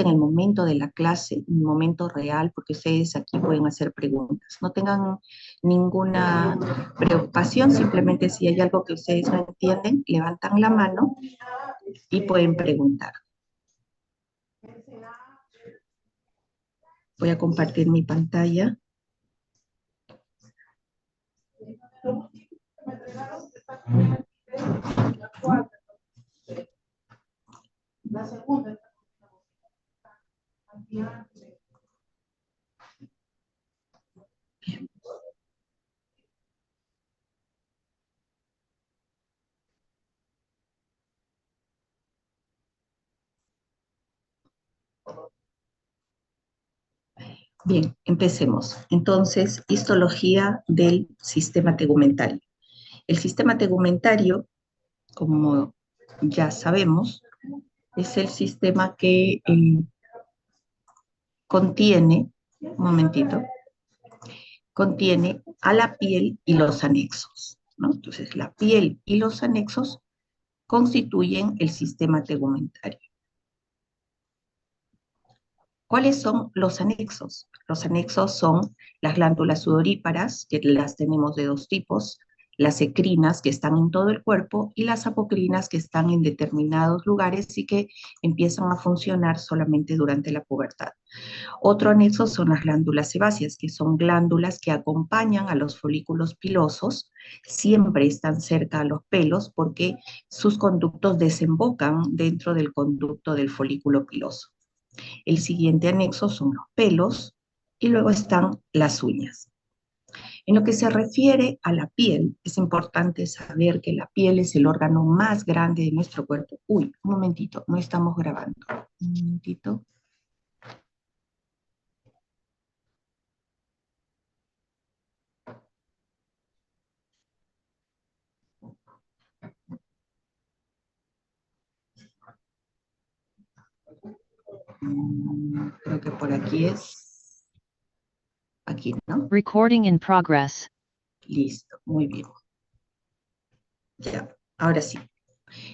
en el momento de la clase, en el momento real, porque ustedes aquí pueden hacer preguntas. No tengan ninguna preocupación, simplemente si hay algo que ustedes no entienden, levantan la mano y pueden preguntar. Voy a compartir mi pantalla. La segunda. Bien, empecemos. Entonces, histología del sistema tegumentario. El sistema tegumentario, como ya sabemos, es el sistema que contiene, un momentito, contiene a la piel y los anexos, ¿no? Entonces, la piel y los anexos constituyen el sistema tegumentario. ¿Cuáles son los anexos? Los anexos son las glándulas sudoríparas, que las tenemos de dos tipos, las ecrinas, que están en todo el cuerpo, y las apocrinas, que están en determinados lugares y que empiezan a funcionar solamente durante la pubertad. Otro anexo son las glándulas sebáceas, que son glándulas que acompañan a los folículos pilosos, siempre están cerca a los pelos porque sus conductos desembocan dentro del conducto del folículo piloso. El siguiente anexo son los pelos y luego están las uñas. En lo que se refiere a la piel, es importante saber que la piel es el órgano más grande de nuestro cuerpo. Uy, un momentito, no estamos grabando. Un momentito. Creo que por aquí es. Aquí, ¿no? Recording in progress. Listo, muy bien. Ya, ahora sí.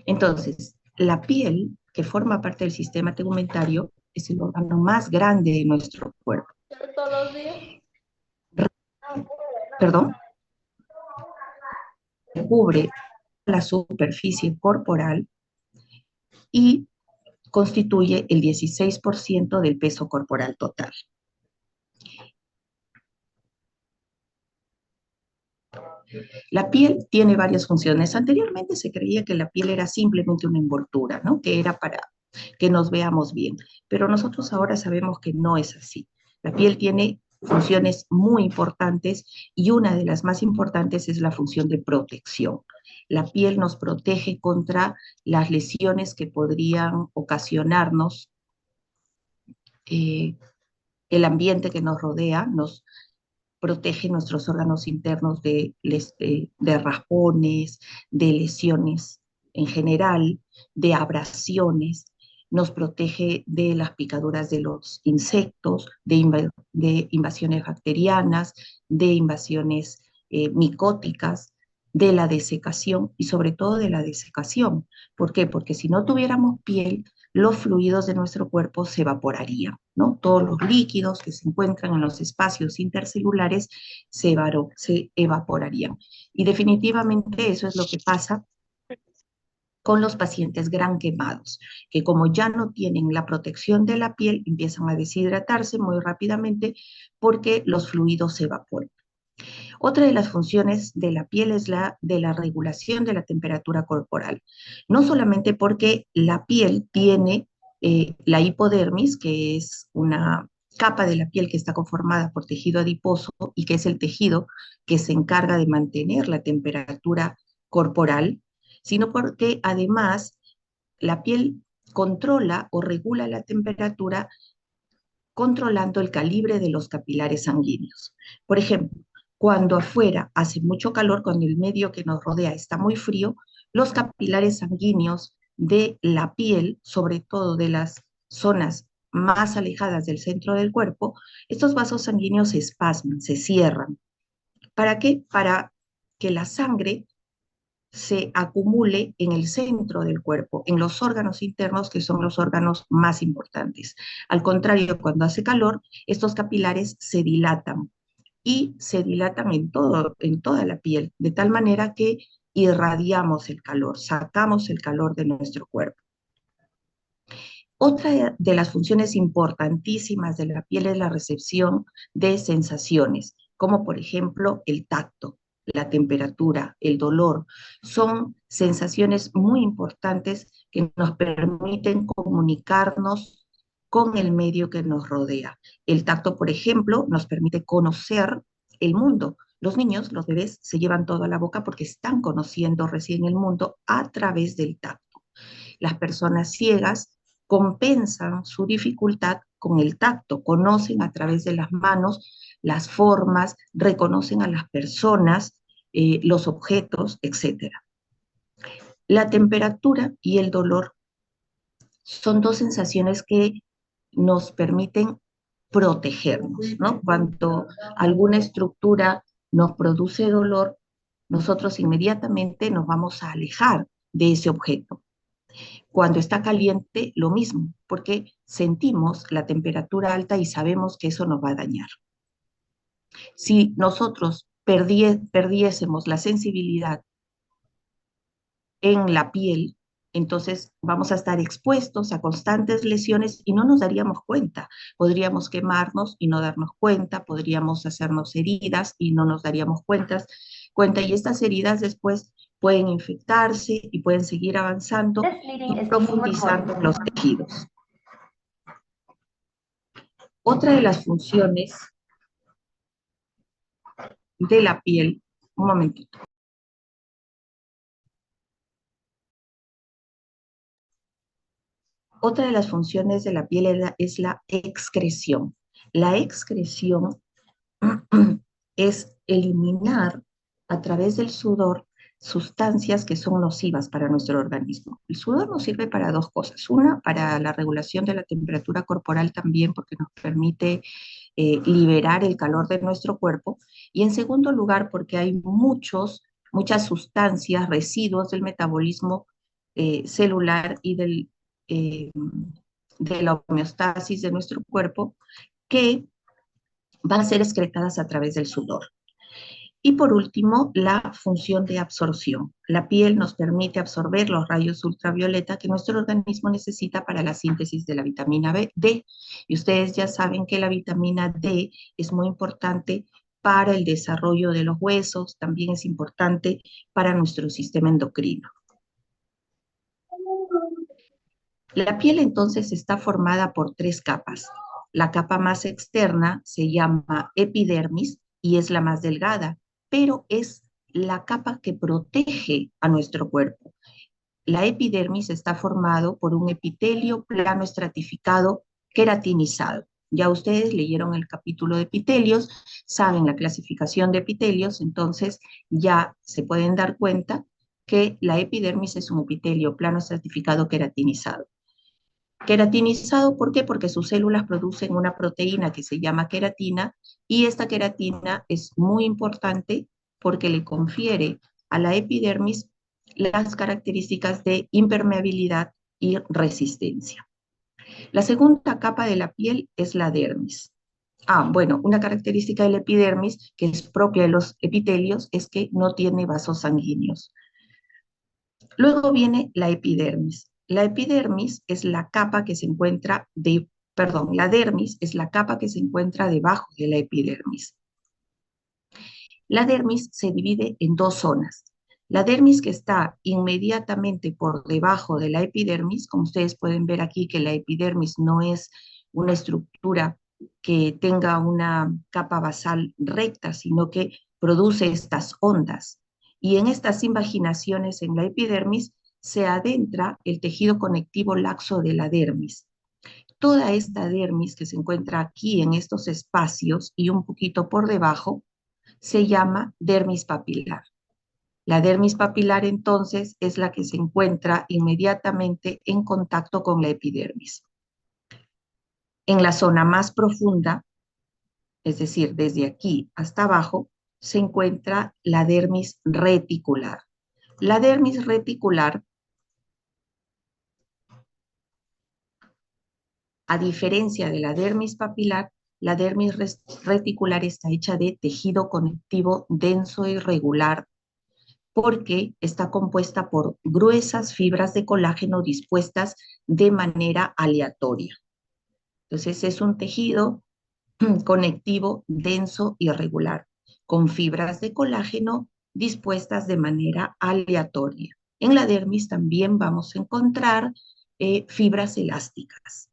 Entonces, la piel, que forma parte del sistema tegumentario, es el órgano más grande de nuestro cuerpo. ¿Todos los días? Perdón. Cubre la superficie corporal y constituye el 16% del peso corporal total. La piel tiene varias funciones. Anteriormente se creía que la piel era simplemente una envoltura, ¿no? Que era para que nos veamos bien, pero nosotros ahora sabemos que no es así. La piel tiene funciones muy importantes y una de las más importantes es la función de protección. La piel nos protege contra las lesiones que podrían ocasionarnos el ambiente que nos rodea, nos protege nuestros órganos internos de raspones, de lesiones en general, de abrasiones, nos protege de las picaduras de los insectos, de invasiones bacterianas, de invasiones micóticas, de la desecación y sobre todo de la desecación. ¿Por qué? Porque si no tuviéramos piel, los fluidos de nuestro cuerpo se evaporarían, ¿no? Todos los líquidos que se encuentran en los espacios intercelulares se evaporarían. Y definitivamente eso es lo que pasa con los pacientes gran quemados, que como ya no tienen la protección de la piel, empiezan a deshidratarse muy rápidamente porque los fluidos se evaporan. Otra de las funciones de la piel es la de la regulación de la temperatura corporal. No solamente porque la piel tiene la hipodermis, que es una capa de la piel que está conformada por tejido adiposo y que es el tejido que se encarga de mantener la temperatura corporal, sino porque además la piel controla o regula la temperatura controlando el calibre de los capilares sanguíneos. Por ejemplo, cuando afuera hace mucho calor, cuando el medio que nos rodea está muy frío, los capilares sanguíneos de la piel, sobre todo de las zonas más alejadas del centro del cuerpo, estos vasos sanguíneos se espasman, se cierran. ¿Para qué? Para que la sangre se acumule en el centro del cuerpo, en los órganos internos, que son los órganos más importantes. Al contrario, cuando hace calor, estos capilares se dilatan y se dilatan en toda la piel, de tal manera que irradiamos el calor, sacamos el calor de nuestro cuerpo. Otra de las funciones importantísimas de la piel es la recepción de sensaciones, como por ejemplo el tacto, la temperatura, el dolor. Son sensaciones muy importantes que nos permiten comunicarnos con el medio que nos rodea. El tacto, por ejemplo, nos permite conocer el mundo. Los niños, los bebés, se llevan todo a la boca porque están conociendo recién el mundo a través del tacto. Las personas ciegas compensan su dificultad con el tacto, conocen a través de las manos las formas, reconocen a las personas, los objetos, etc. La temperatura y el dolor son dos sensaciones que nos permiten protegernos, ¿no? Cuando alguna estructura nos produce dolor, nosotros inmediatamente nos vamos a alejar de ese objeto. Cuando está caliente, lo mismo, porque sentimos la temperatura alta y sabemos que eso nos va a dañar. Si nosotros perdiésemos la sensibilidad en la piel, entonces vamos a estar expuestos a constantes lesiones y no nos daríamos cuenta. Podríamos quemarnos y no darnos cuenta, podríamos hacernos heridas y no nos daríamos cuenta, y estas heridas después pueden infectarse y pueden seguir avanzando y profundizando en los tejidos. Otra de las funciones de la piel, un momentito. Otra de las funciones de la piel es la excreción. La excreción es eliminar a través del sudor sustancias que son nocivas para nuestro organismo. El sudor nos sirve para dos cosas. Una, para la regulación de la temperatura corporal también, porque nos permite liberar el calor de nuestro cuerpo. Y en segundo lugar, porque hay muchas sustancias, residuos del metabolismo celular y de la homeostasis de nuestro cuerpo que van a ser excretadas a través del sudor. Y por último, la función de absorción. La piel nos permite absorber los rayos ultravioleta que nuestro organismo necesita para la síntesis de la vitamina D. Y ustedes ya saben que la vitamina D es muy importante para el desarrollo de los huesos, también es importante para nuestro sistema endocrino. La piel entonces está formada por tres capas. La capa más externa se llama epidermis y es la más delgada, pero es la capa que protege a nuestro cuerpo. La epidermis está formado por un epitelio plano estratificado queratinizado. Ya ustedes leyeron el capítulo de epitelios, saben la clasificación de epitelios, entonces ya se pueden dar cuenta que la epidermis es un epitelio plano estratificado queratinizado. Queratinizado, ¿por qué? Porque sus células producen una proteína que se llama queratina y esta queratina es muy importante porque le confiere a la epidermis las características de impermeabilidad y resistencia. La segunda capa de la piel es la dermis. Bueno, una característica de la epidermis que es propia de los epitelios es que no tiene vasos sanguíneos. Luego viene la epidermis. La epidermis es la capa que se encuentra la dermis es la capa que se encuentra debajo de la epidermis. La dermis se divide en dos zonas. La dermis que está inmediatamente por debajo de la epidermis, como ustedes pueden ver aquí que la epidermis no es una estructura que tenga una capa basal recta, sino que produce estas ondas. Y en estas invaginaciones en la epidermis se adentra el tejido conectivo laxo de la dermis. Toda esta dermis que se encuentra aquí en estos espacios y un poquito por debajo se llama dermis papilar. La dermis papilar entonces es la que se encuentra inmediatamente en contacto con la epidermis. En la zona más profunda, es decir, desde aquí hasta abajo, se encuentra la dermis reticular. La dermis reticular, a diferencia de la dermis reticular está hecha de tejido conectivo denso y regular porque está compuesta por gruesas fibras de colágeno dispuestas de manera aleatoria. Entonces es un tejido conectivo denso y regular, con fibras de colágeno dispuestas de manera aleatoria. En la dermis también vamos a encontrar fibras elásticas.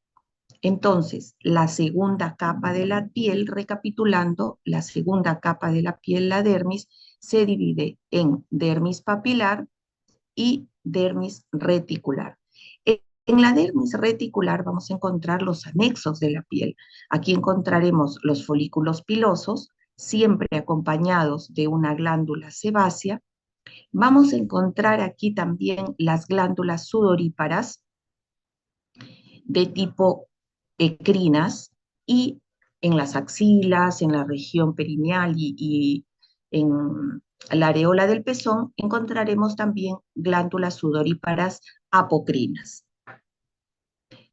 Entonces, la segunda capa de la piel, recapitulando, la segunda capa de la piel, la dermis, se divide en dermis papilar y dermis reticular. En la dermis reticular vamos a encontrar los anexos de la piel. Aquí encontraremos los folículos pilosos, siempre acompañados de una glándula sebácea. Vamos a encontrar aquí también las glándulas sudoríparas de tipo ecrinas y en las axilas, en la región perineal y en la areola del pezón encontraremos también glándulas sudoríparas apocrinas.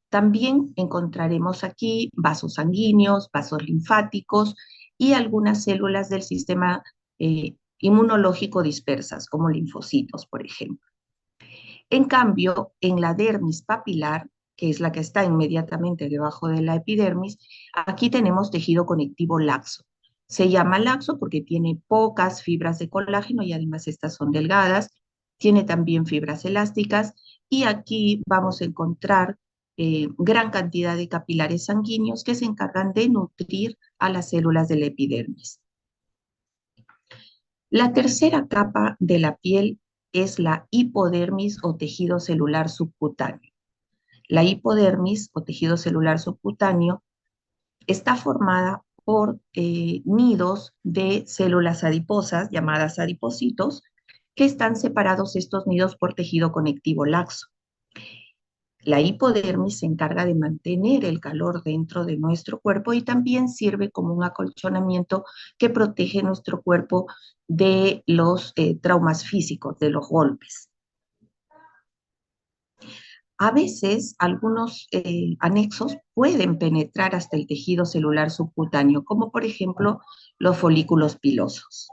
También encontraremos aquí vasos sanguíneos, vasos linfáticos y algunas células del sistema inmunológico dispersas, como linfocitos, por ejemplo. En cambio, en la dermis papilar, que es la que está inmediatamente debajo de la epidermis, aquí tenemos tejido conectivo laxo. Se llama laxo porque tiene pocas fibras de colágeno y además estas son delgadas, tiene también fibras elásticas y aquí vamos a encontrar gran cantidad de capilares sanguíneos que se encargan de nutrir a las células de la epidermis. La tercera capa de la piel es la hipodermis o tejido celular subcutáneo. La hipodermis o tejido celular subcutáneo está formada por nidos de células adiposas, llamadas adipocitos, que están separados estos nidos por tejido conectivo laxo. La hipodermis se encarga de mantener el calor dentro de nuestro cuerpo y también sirve como un acolchonamiento que protege nuestro cuerpo de los traumas físicos, de los golpes. A veces algunos anexos pueden penetrar hasta el tejido celular subcutáneo, como por ejemplo los folículos pilosos.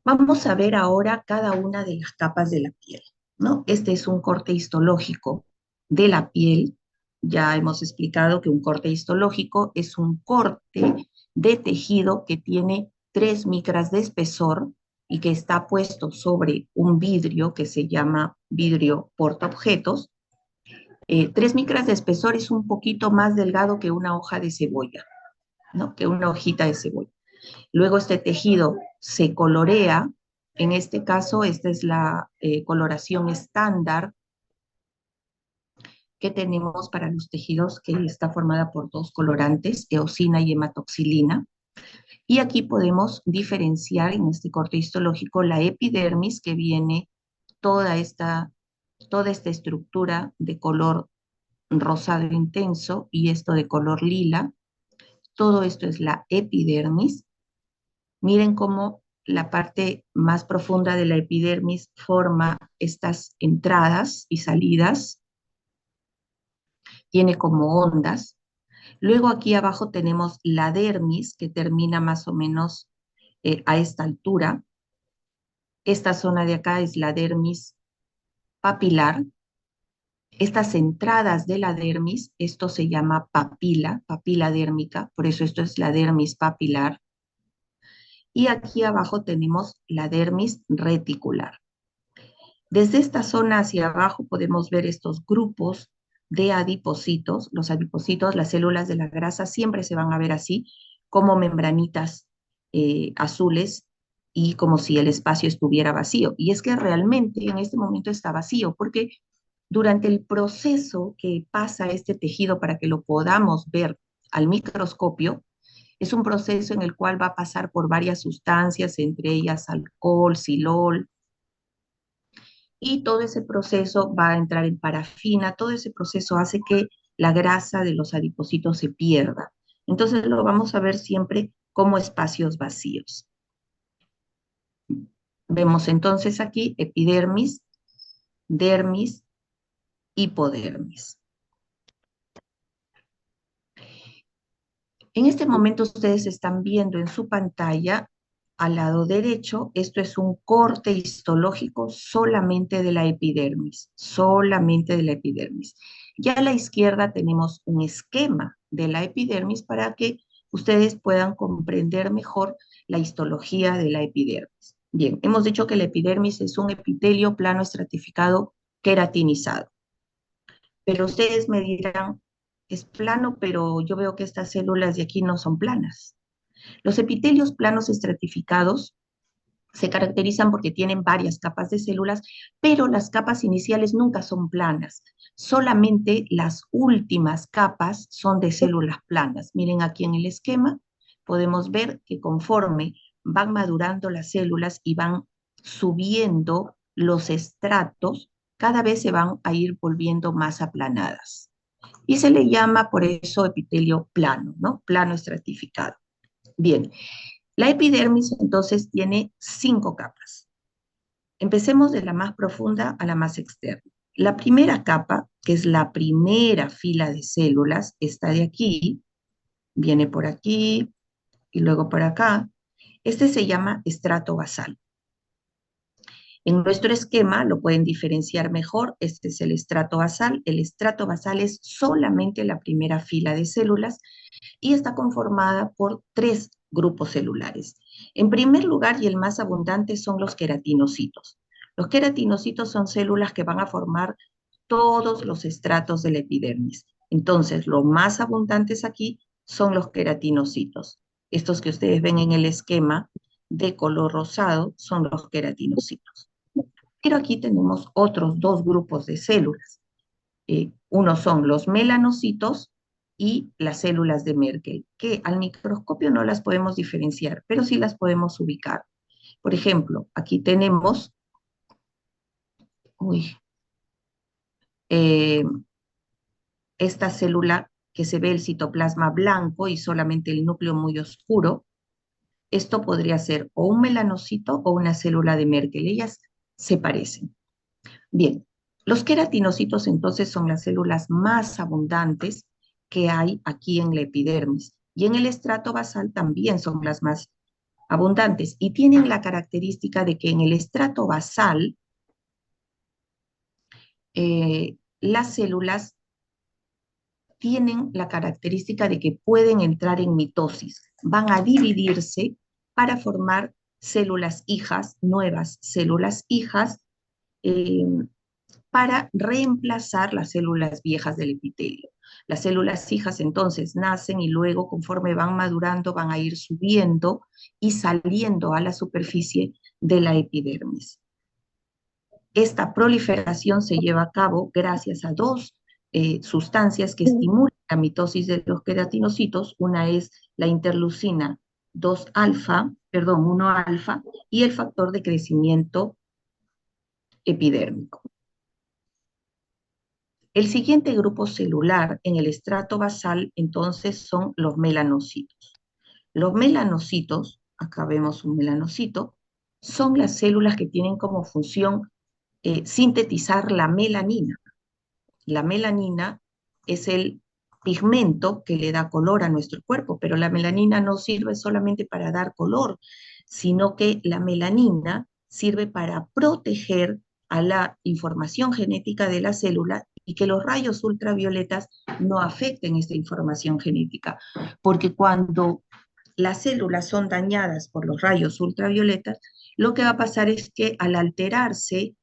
Vamos a ver ahora cada una de las capas de la piel, ¿no? Este es un corte histológico de la piel. Ya hemos explicado que un corte histológico es un corte de tejido que tiene 3 micras de espesor y que está puesto sobre un vidrio que se llama vidrio portaobjetos. 3 micras de espesor es un poquito más delgado que una hoja de cebolla, ¿no? Que una hojita de cebolla. Luego este tejido se colorea, en este caso esta es la coloración estándar que tenemos para los tejidos, que está formada por 2 colorantes, eosina y hematoxilina. Y aquí podemos diferenciar en este corte histológico la epidermis, que viene toda esta estructura de color rosado intenso y esto de color lila. Todo esto es la epidermis. Miren cómo la parte más profunda de la epidermis forma estas entradas y salidas, tiene como ondas. Luego aquí abajo tenemos la dermis, que termina más o menos a esta altura. Esta zona de acá es la dermis papilar. Estas entradas de la dermis, esto se llama papila, papila dérmica, por eso esto es la dermis papilar. Y aquí abajo tenemos la dermis reticular. Desde esta zona hacia abajo podemos ver estos grupos de adipocitos. Los adipocitos, las células de la grasa, siempre se van a ver así, como membranitas azules y como si el espacio estuviera vacío. Y es que realmente en este momento está vacío, porque durante el proceso que pasa este tejido para que lo podamos ver al microscopio, es un proceso en el cual va a pasar por varias sustancias, entre ellas alcohol, silol, y todo ese proceso va a entrar en parafina, todo ese proceso hace que la grasa de los adipocitos se pierda. Entonces lo vamos a ver siempre como espacios vacíos. Vemos entonces aquí epidermis, dermis, hipodermis. En este momento ustedes están viendo en su pantalla al lado derecho, esto es un corte histológico solamente de la epidermis, solamente de la epidermis. Ya a la izquierda tenemos un esquema de la epidermis para que ustedes puedan comprender mejor la histología de la epidermis. Bien, hemos dicho que la epidermis es un epitelio plano estratificado queratinizado. Pero ustedes me dirán, es plano, pero yo veo que estas células de aquí no son planas. Los epitelios planos estratificados se caracterizan porque tienen varias capas de células, pero las capas iniciales nunca son planas. Solamente las últimas capas son de células planas. Miren aquí en el esquema, podemos ver que conforme van madurando las células y van subiendo los estratos, cada vez se van a ir volviendo más aplanadas. Y se le llama por eso epitelio plano, ¿no? Plano estratificado. Bien, la epidermis entonces tiene 5 capas. Empecemos de la más profunda a la más externa. La primera capa, que es la primera fila de células, está de aquí, viene por aquí y luego por acá. Este se llama estrato basal. En nuestro esquema lo pueden diferenciar mejor. Este es el estrato basal. El estrato basal es solamente la primera fila de células y está conformada por 3 grupos celulares. En primer lugar, y el más abundante, son los queratinocitos. Los queratinocitos son células que van a formar todos los estratos de la epidermis. Entonces, los más abundantes aquí son los queratinocitos. Estos que ustedes ven en el esquema de color rosado son los queratinocitos. Pero aquí tenemos otros 2 grupos de células. Uno son los melanocitos y las células de Merkel, que al microscopio no las podemos diferenciar, pero sí las podemos ubicar. Por ejemplo, aquí tenemos uy, eh, esta célula que se ve el citoplasma blanco y solamente el núcleo muy oscuro. Esto podría ser o un melanocito o una célula de Merkel. Ellas se parecen. Bien, los queratinocitos entonces son las células más abundantes que hay aquí en la epidermis y en el estrato basal también son las más abundantes y tienen la característica de que en el estrato basal las células tienen la característica de que pueden entrar en mitosis, van a dividirse para formar células hijas, nuevas células hijas, eh, para reemplazar las células viejas del epitelio. Las células hijas entonces nacen y luego conforme van madurando van a ir subiendo y saliendo a la superficie de la epidermis. Esta proliferación se lleva a cabo gracias a 2 sustancias que estimulan la mitosis de los queratinocitos. Una es la interleucina 2 alfa, perdón, 1 alfa, y el factor de crecimiento epidérmico. El siguiente grupo celular en el estrato basal, entonces, son los melanocitos. Los melanocitos, acá vemos un melanocito, son las células que tienen como función sintetizar la melanina. La melanina es el pigmento que le da color a nuestro cuerpo, pero la melanina no sirve solamente para dar color, sino que la melanina sirve para proteger a la información genética de la célula y que los rayos ultravioletas no afecten esta información genética, porque cuando las células son dañadas por los rayos ultravioletas, lo que va a pasar es que al alterarse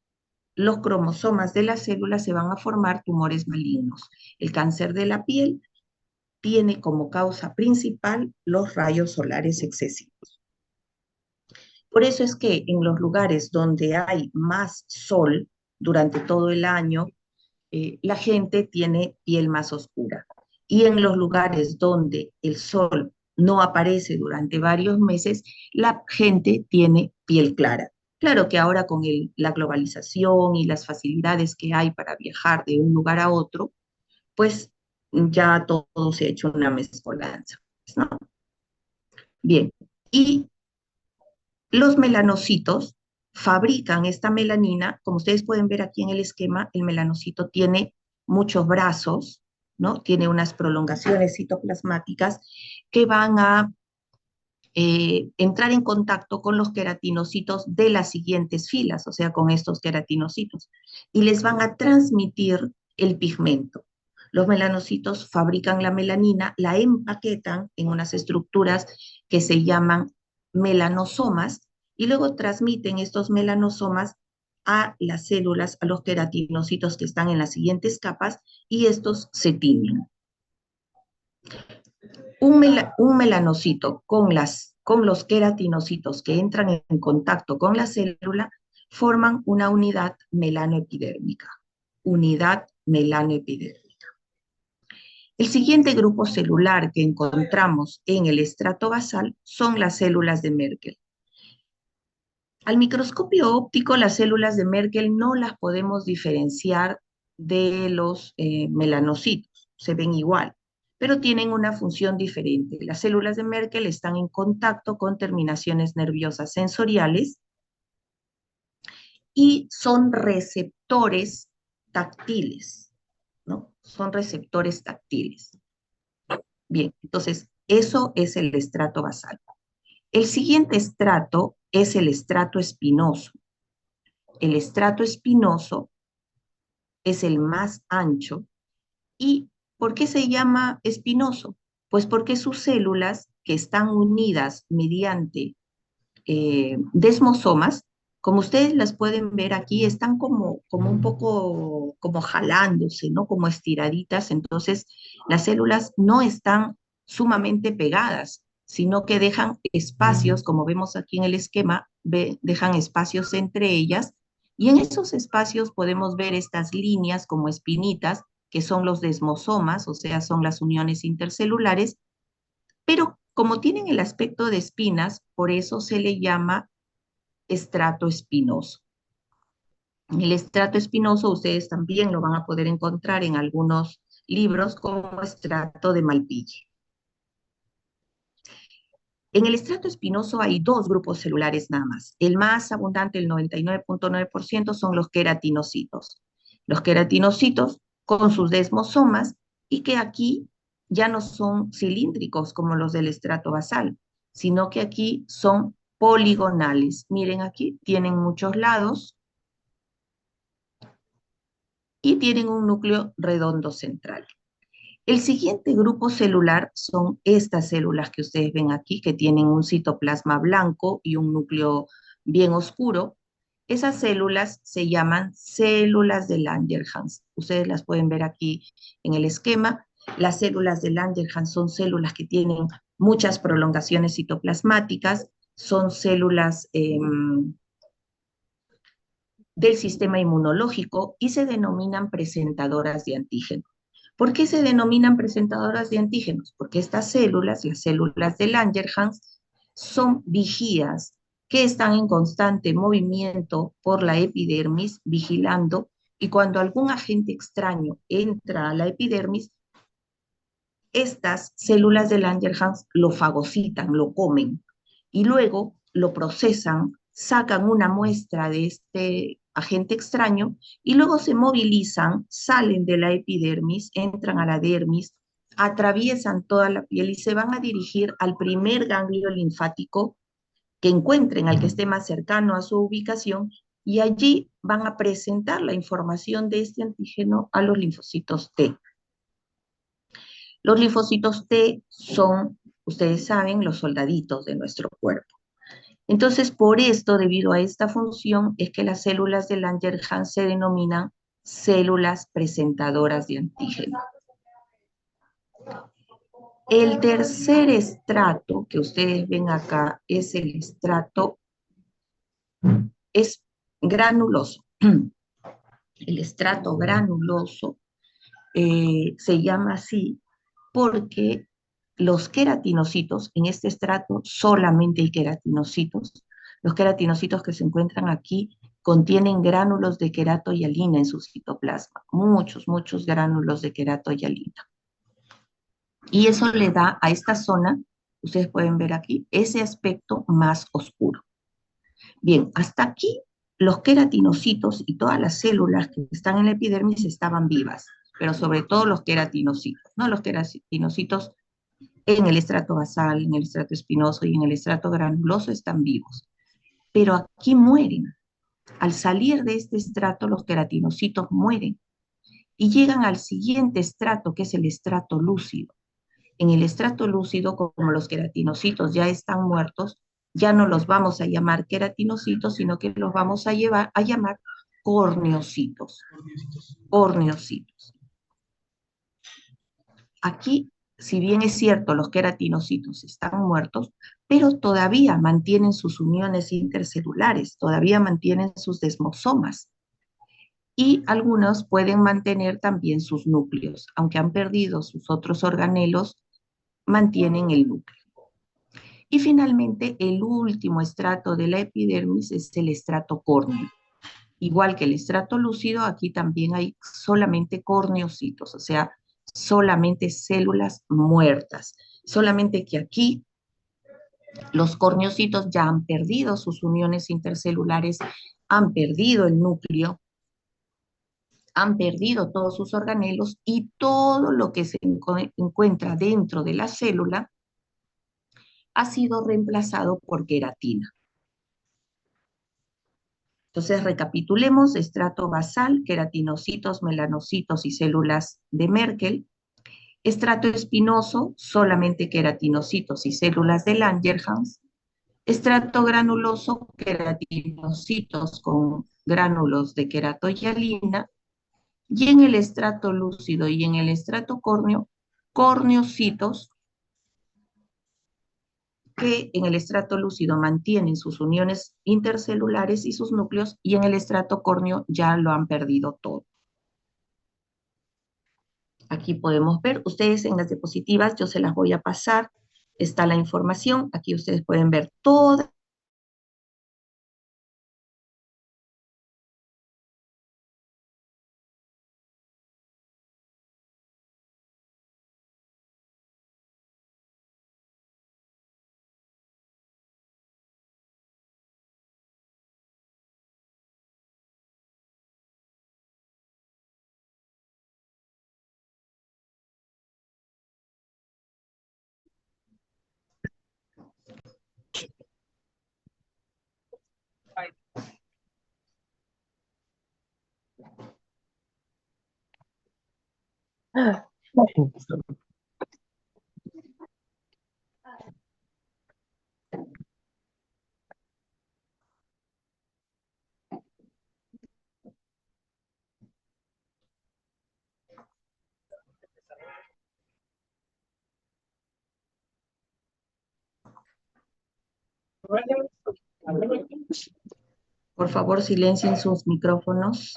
los cromosomas de las células se van a formar tumores malignos. El cáncer de la piel tiene como causa principal los rayos solares excesivos. Por eso es que en los lugares donde hay más sol durante todo el año, la gente tiene piel más oscura. Y en los lugares donde el sol no aparece durante varios meses, la gente tiene piel clara. Claro que ahora con la globalización y las facilidades que hay para viajar de un lugar a otro, pues ya todo se ha hecho una mezcolanza, ¿no? Bien, y los melanocitos fabrican esta melanina. Como ustedes pueden ver aquí en el esquema, el melanocito tiene muchos brazos, ¿no? Tiene unas prolongaciones citoplasmáticas que van a entrar en contacto con los queratinocitos de las siguientes filas, o sea, con estos queratinocitos, y les van a transmitir el pigmento. Los melanocitos fabrican la melanina, la empaquetan en unas estructuras que se llaman melanosomas, y luego transmiten estos melanosomas a las células, a los queratinocitos que están en las siguientes capas, y estos se tiñen. Un melanocito con los queratinocitos que entran en contacto con la célula forman una unidad melanoepidérmica. Unidad melanoepidérmica. El siguiente grupo celular que encontramos en el estrato basal son las células de Merkel. Al microscopio óptico, las células de Merkel no las podemos diferenciar de los melanocitos, se ven igual, pero tienen una función diferente. Las células de Merkel están en contacto con terminaciones nerviosas sensoriales y son receptores táctiles, ¿no? Son receptores táctiles. Bien, entonces, eso es el estrato basal. El siguiente estrato es el estrato espinoso. El estrato espinoso es el más ancho. ¿Y por qué se llama espinoso? Pues porque sus células, que están unidas mediante desmosomas, como ustedes las pueden ver aquí, están como un poco como jalándose, ¿no? Como estiraditas. Entonces, las células no están sumamente pegadas, sino que dejan espacios, como vemos aquí en el esquema, dejan espacios entre ellas, y en esos espacios podemos ver estas líneas como espinitas, que son los desmosomas, o sea, son las uniones intercelulares, pero como tienen el aspecto de espinas, por eso se le llama estrato espinoso. El estrato espinoso ustedes también lo van a poder encontrar en algunos libros como estrato de Malpighi. En el estrato espinoso hay dos grupos celulares nada más. El más abundante, el 99.9%, son los queratinocitos. Los queratinocitos con sus desmosomas, y que aquí ya no son cilíndricos como los del estrato basal, sino que aquí son poligonales. Miren aquí, tienen muchos lados y tienen un núcleo redondo central. El siguiente grupo celular son estas células que ustedes ven aquí, que tienen un citoplasma blanco y un núcleo bien oscuro. Esas células se llaman células de Langerhans. Ustedes las pueden ver aquí en el esquema. Las células de Langerhans son células que tienen muchas prolongaciones citoplasmáticas, son células del sistema inmunológico y se denominan presentadoras de antígenos. ¿Por qué se denominan presentadoras de antígenos? Porque estas células, las células de Langerhans, son vigías que están en constante movimiento por la epidermis, vigilando, y cuando algún agente extraño entra a la epidermis, estas células de Langerhans lo fagocitan, lo comen, y luego lo procesan, sacan una muestra de este agente extraño, y luego se movilizan, salen de la epidermis, entran a la dermis, atraviesan toda la piel y se van a dirigir al primer ganglio linfático que encuentren, al que esté más cercano a su ubicación, y allí van a presentar la información de este antígeno a los linfocitos T. Los linfocitos T son, ustedes saben, los soldaditos de nuestro cuerpo. Entonces, por esto, debido a esta función, es que las células de Langerhans se denominan células presentadoras de antígeno. El tercer estrato que ustedes ven acá es el estrato, es granuloso. El estrato granuloso se llama así porque los queratinocitos, en este estrato solamente hay queratinocitos. Los queratinocitos que se encuentran aquí contienen gránulos de queratohialina en su citoplasma, muchos gránulos de queratohialina. Y eso le da a esta zona, ustedes pueden ver aquí, ese aspecto más oscuro. Bien, hasta aquí los queratinocitos y todas las células que están en la epidermis estaban vivas, pero sobre todo los queratinocitos, ¿no? Los queratinocitos en el estrato basal, en el estrato espinoso y en el estrato granuloso están vivos. Pero aquí mueren. Al salir de este estrato, los queratinocitos mueren y llegan al siguiente estrato, que es el estrato lúcido. En el estrato lúcido, como los queratinocitos ya están muertos, ya no los vamos a llamar queratinocitos, sino que los vamos a llamar corneocitos. Corneocitos. Aquí, si bien es cierto, los queratinocitos están muertos, pero todavía mantienen sus uniones intercelulares, todavía mantienen sus desmosomas. Y algunos pueden mantener también sus núcleos, aunque han perdido sus otros organelos, mantienen el núcleo. Y finalmente, el último estrato de la epidermis es el estrato córneo. Igual que el estrato lúcido, aquí también hay solamente corneocitos, o sea, solamente células muertas. Solamente que aquí los corneocitos ya han perdido sus uniones intercelulares, han perdido el núcleo, han perdido todos sus organelos y todo lo que se encuentra dentro de la célula ha sido reemplazado por queratina. Entonces, recapitulemos: estrato basal, queratinocitos, melanocitos y células de Merkel. Estrato espinoso, solamente queratinocitos y células de Langerhans. Estrato granuloso, queratinocitos con gránulos de queratoyalina. Y en el estrato lúcido y en el estrato córneo, corneocitos que en el estrato lúcido mantienen sus uniones intercelulares y sus núcleos, y en el estrato córneo ya lo han perdido todo. Aquí podemos ver, ustedes en las diapositivas, yo se las voy a pasar, está la información, aquí ustedes pueden ver toda. Por favor, silencien sus micrófonos.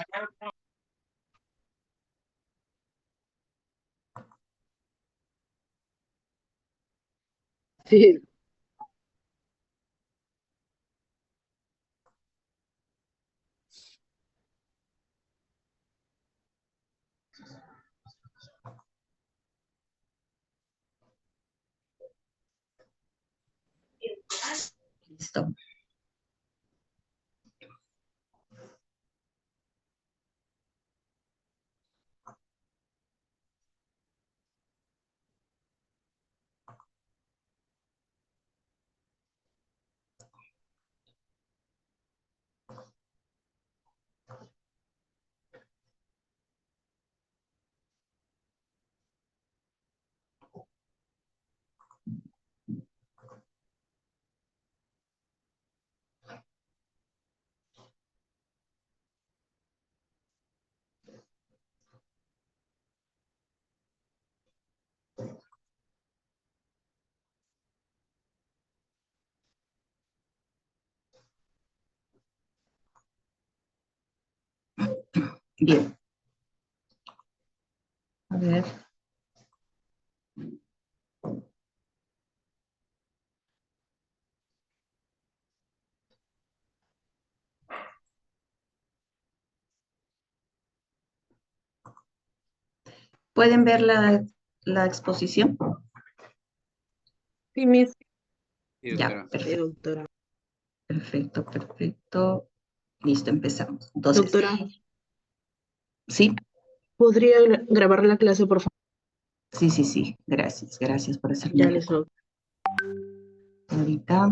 Sí. Listo. Bien. A ver. ¿Pueden ver la exposición? Sí, Miss. Sí, Ya, doctora. Sí, perfecto. doctora. Perfecto, perfecto. Listo, empezamos. Entonces, Doctora, sí, ¿podría grabar la clase, por favor? sí, sí, sí. Gracias, gracias por hacerme Ya un les poco. doy. Ahorita,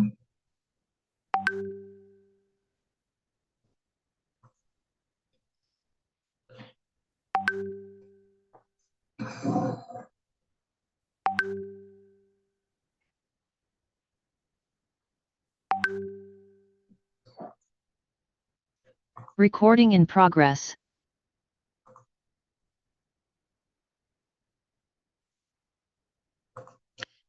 Recording in progress.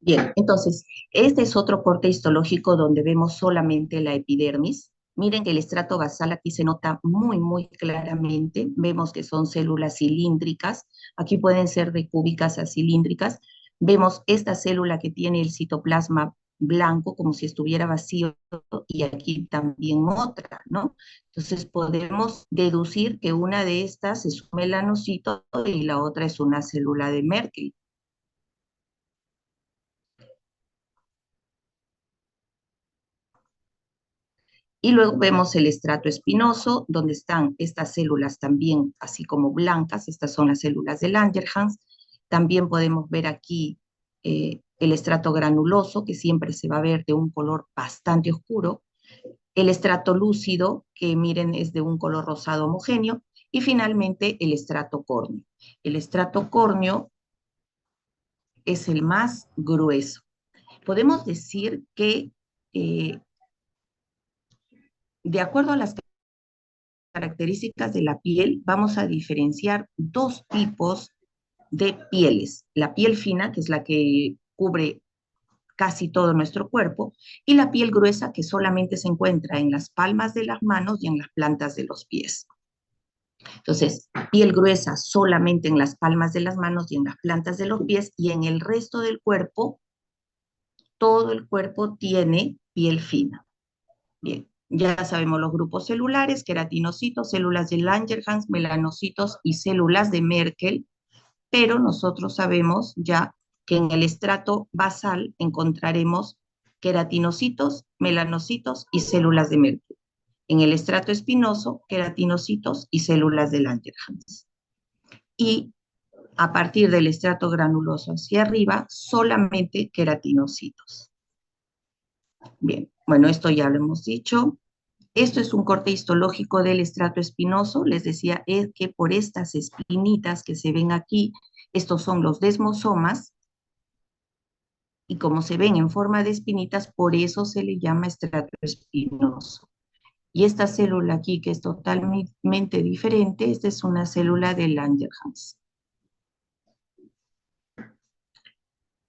bien, entonces, este es otro corte histológico donde vemos solamente la epidermis. Miren que el estrato basal aquí se nota muy, muy claramente. Vemos que son células cilíndricas. Aquí pueden ser de cúbicas a cilíndricas. Vemos esta célula que tiene el citoplasma blanco como si estuviera vacío y aquí también otra, ¿no? Entonces podemos deducir que una de estas es un melanocito y la otra es una célula de Merkel. Y luego vemos el estrato espinoso, donde están estas células también, así como blancas, estas son las células de Langerhans. También podemos ver aquí el estrato granuloso, que siempre se va a ver de un color bastante oscuro. El estrato lúcido, que miren es de un color rosado homogéneo. Y finalmente el estrato córneo. El estrato córneo es el más grueso. Podemos decir que eh, de acuerdo a las características de la piel, vamos a diferenciar dos tipos de pieles. La piel fina, que es la que cubre casi todo nuestro cuerpo, y la piel gruesa, que solamente se encuentra en las palmas de las manos y en las plantas de los pies. Entonces, piel gruesa solamente en las palmas de las manos y en las plantas de los pies, y en el resto del cuerpo, todo el cuerpo tiene piel fina. Bien, ya sabemos los grupos celulares, queratinocitos, células de Langerhans, melanocitos y células de Merkel, pero nosotros sabemos ya que en el estrato basal encontraremos queratinocitos, melanocitos y células de Merkel. En el estrato espinoso, queratinocitos y células de Langerhans. Y a partir del estrato granuloso hacia arriba, solamente queratinocitos. Bien, bueno, esto ya lo hemos dicho. Esto es un corte histológico del estrato espinoso. Les decía es que por estas espinitas que se ven aquí, estos son los desmosomas, y como se ven en forma de espinitas, por eso se le llama estrato espinoso. Y esta célula aquí, que es totalmente diferente, esta es una célula de Langerhans.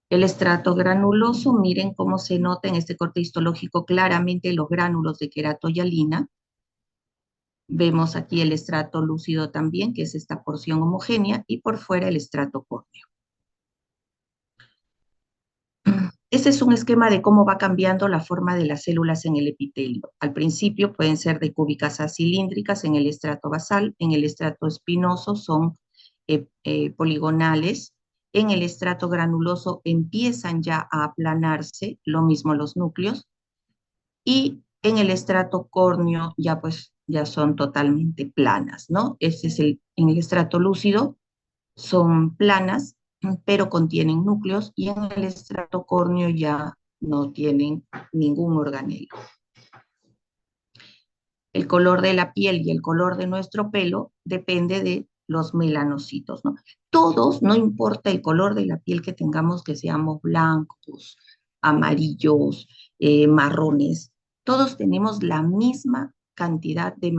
El estrato granuloso, miren cómo se nota en este corte histológico claramente los gránulos de queratoyalina. Vemos aquí el estrato lúcido también, que es esta porción homogénea, y por fuera el estrato córneo. Este es un esquema de cómo va cambiando la forma de las células en el epitelio. Al principio pueden ser de cúbicas a cilíndricas en el estrato basal, en el estrato espinoso son poligonales, en el estrato granuloso empiezan ya a aplanarse, lo mismo los núcleos, y en el estrato córneo ya pues ya son totalmente planas, ¿no? En el estrato lúcido son planas, pero contienen núcleos, y en el estrato córneo ya no tienen ningún organelo. El color de la piel y el color de nuestro pelo depende de los melanocitos, ¿no? Todos, no importa el color de la piel que tengamos, que seamos blancos, amarillos, marrones, todos tenemos la misma cantidad de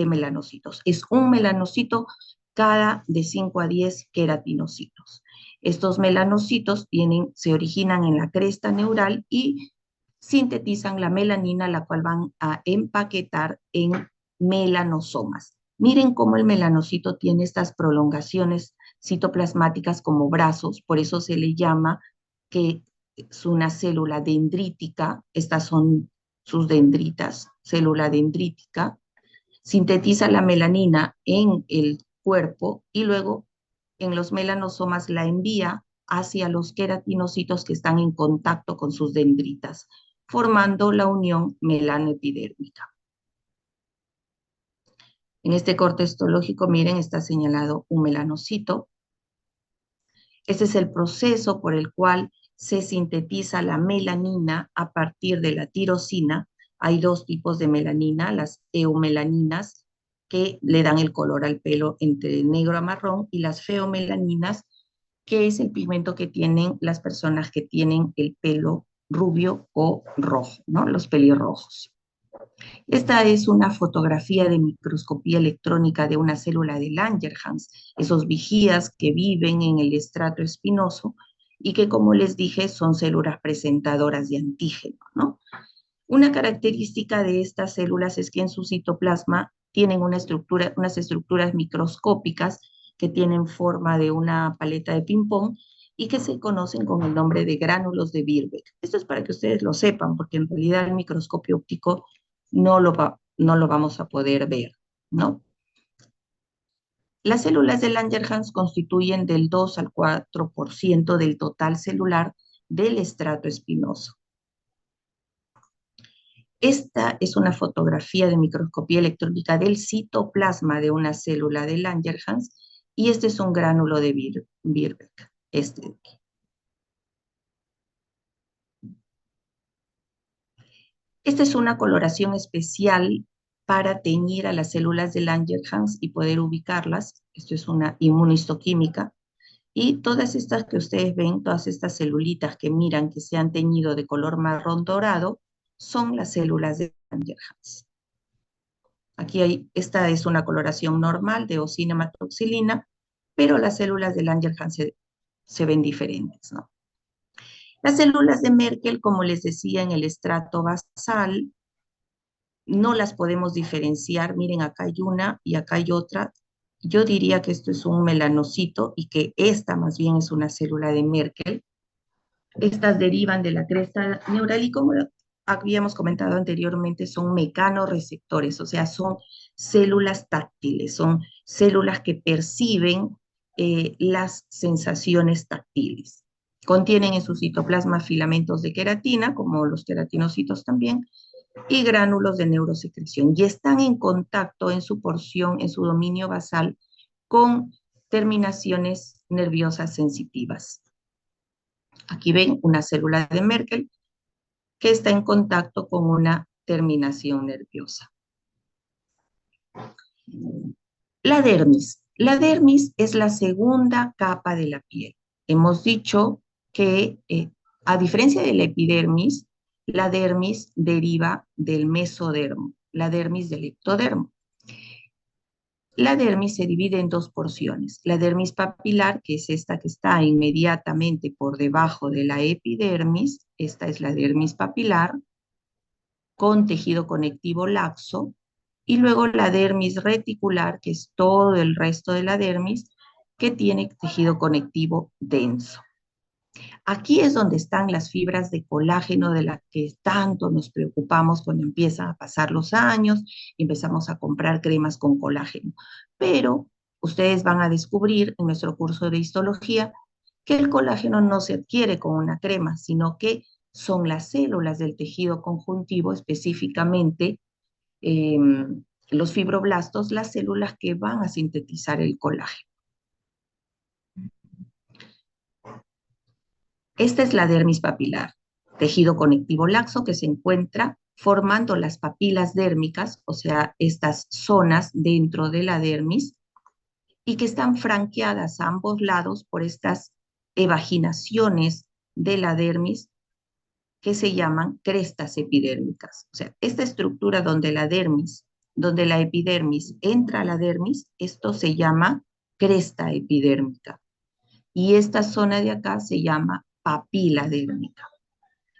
melanocitos. Es un melanocito cada de 5 a 10 queratinocitos. Estos melanocitos se originan en la cresta neural y sintetizan la melanina, la cual van a empaquetar en melanosomas. Miren cómo el melanocito tiene estas prolongaciones citoplasmáticas como brazos, por eso se le llama que es una célula dendrítica, estas son sus dendritas, célula dendrítica, sintetiza la melanina en el cuerpo y luego en los melanosomas la envía hacia los queratinocitos que están en contacto con sus dendritas. formando la unión melanoepidérmica. En este corte histológico, miren, está señalado un melanocito. Este es el proceso por el cual se sintetiza la melanina a partir de la tirosina. Hay dos tipos de melanina, las eumelaninas, que le dan el color al pelo entre negro a marrón, y las feomelaninas, que es el pigmento que tienen las personas que tienen el pelo rubio o rojo, ¿no? Los pelirrojos. Esta es una fotografía de microscopía electrónica de una célula de Langerhans, esos vigías que viven en el estrato espinoso y que, como les dije, son células presentadoras de antígeno, ¿no? Una característica de estas células es que en su citoplasma tienen unas estructuras microscópicas que tienen forma de una paleta de ping-pong y que se conocen con el nombre de gránulos de Birbeck. Esto es para que ustedes lo sepan, porque en realidad el microscopio óptico no lo vamos a poder ver, ¿no? Las células de Langerhans constituyen del 2 al 4% del total celular del estrato espinoso. Esta es una fotografía de microscopía electrónica del citoplasma de una célula de Langerhans y este es un gránulo de Birbeck, este de aquí. Esta es una coloración especial para teñir a las células de Langerhans y poder ubicarlas. Esto es una inmunohistoquímica. Y todas estas que ustedes ven, todas estas celulitas que miran que se han teñido de color marrón dorado, son las células de Langerhans. Aquí esta es una coloración normal de eosinamatoxilina, pero las células de Langerhans se ven diferentes, ¿no? Las células de Merkel, como les decía, en el estrato basal, no las podemos diferenciar. Miren, acá hay una y acá hay otra. Yo diría que esto es un melanocito y que esta más bien es una célula de Merkel. Estas derivan de la cresta neural y, como habíamos comentado anteriormente, son mecanorreceptores, o sea, son células táctiles, son células que perciben las sensaciones táctiles. Contienen en su citoplasma filamentos de queratina, como los queratinocitos también, y gránulos de neurosecreción, y están en contacto en su porción, en su dominio basal, con terminaciones nerviosas sensitivas. Aquí ven una célula de Merkel que está en contacto con una terminación nerviosa. La dermis. La dermis es la segunda capa de la piel. Hemos dicho que, a diferencia de la epidermis, la dermis deriva del mesodermo, la dermis del ectodermo. La dermis se divide en dos porciones. La dermis papilar, que es esta que está inmediatamente por debajo de la epidermis, esta es la dermis papilar, con tejido conectivo laxo, y luego la dermis reticular, que es todo el resto de la dermis, que tiene tejido conectivo denso. Aquí es donde están las fibras de colágeno de las que tanto nos preocupamos cuando empiezan a pasar los años y empezamos a comprar cremas con colágeno. Pero ustedes van a descubrir en nuestro curso de histología que el colágeno no se adquiere con una crema, sino que son las células del tejido conjuntivo, específicamente los fibroblastos, las células que van a sintetizar el colágeno. Esta es la dermis papilar, tejido conectivo laxo que se encuentra formando las papilas dérmicas, o sea, estas zonas dentro de la dermis, y que están franqueadas a ambos lados por estas evaginaciones de la dermis que se llaman crestas epidérmicas. O sea, esta estructura donde la epidermis entra a la dermis, esto se llama cresta epidérmica. Y esta zona de acá se llama papila dérmica.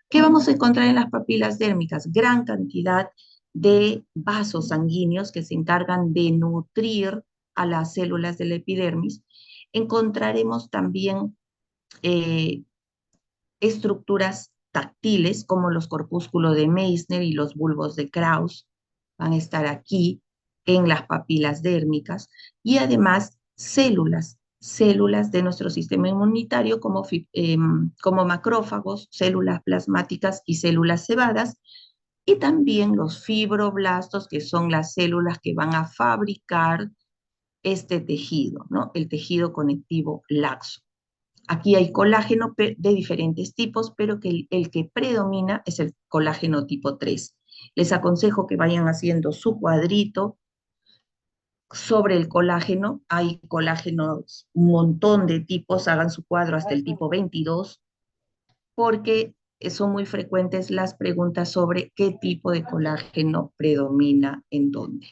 ¿Qué vamos a encontrar en las papilas dérmicas? Gran cantidad de vasos sanguíneos que se encargan de nutrir a las células de la epidermis. Encontraremos también estructuras táctiles como los corpúsculos de Meissner y los bulbos de Krauss. Van a estar aquí en las papilas dérmicas y además células células de nuestro sistema inmunitario como macrófagos, células plasmáticas y células cebadas, y también los fibroblastos, que son las células que van a fabricar este tejido, ¿no? El tejido conectivo laxo. Aquí hay colágeno de diferentes tipos, pero que el que predomina es el colágeno tipo 3. Les aconsejo que vayan haciendo su cuadrito sobre el colágeno. Hay colágenos, un montón de tipos, hagan su cuadro hasta el tipo 22, porque son muy frecuentes las preguntas sobre qué tipo de colágeno predomina en dónde.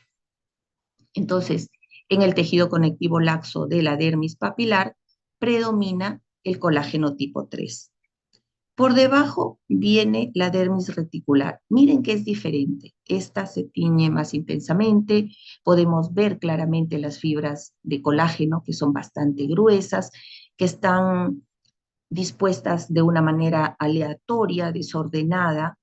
Entonces, en el tejido conectivo laxo de la dermis papilar predomina el colágeno tipo 3. Por debajo viene la dermis reticular. Miren que es diferente. Esta se tiñe más intensamente. Podemos ver claramente las fibras de colágeno, que son bastante gruesas, que están dispuestas de una manera aleatoria, desordenada.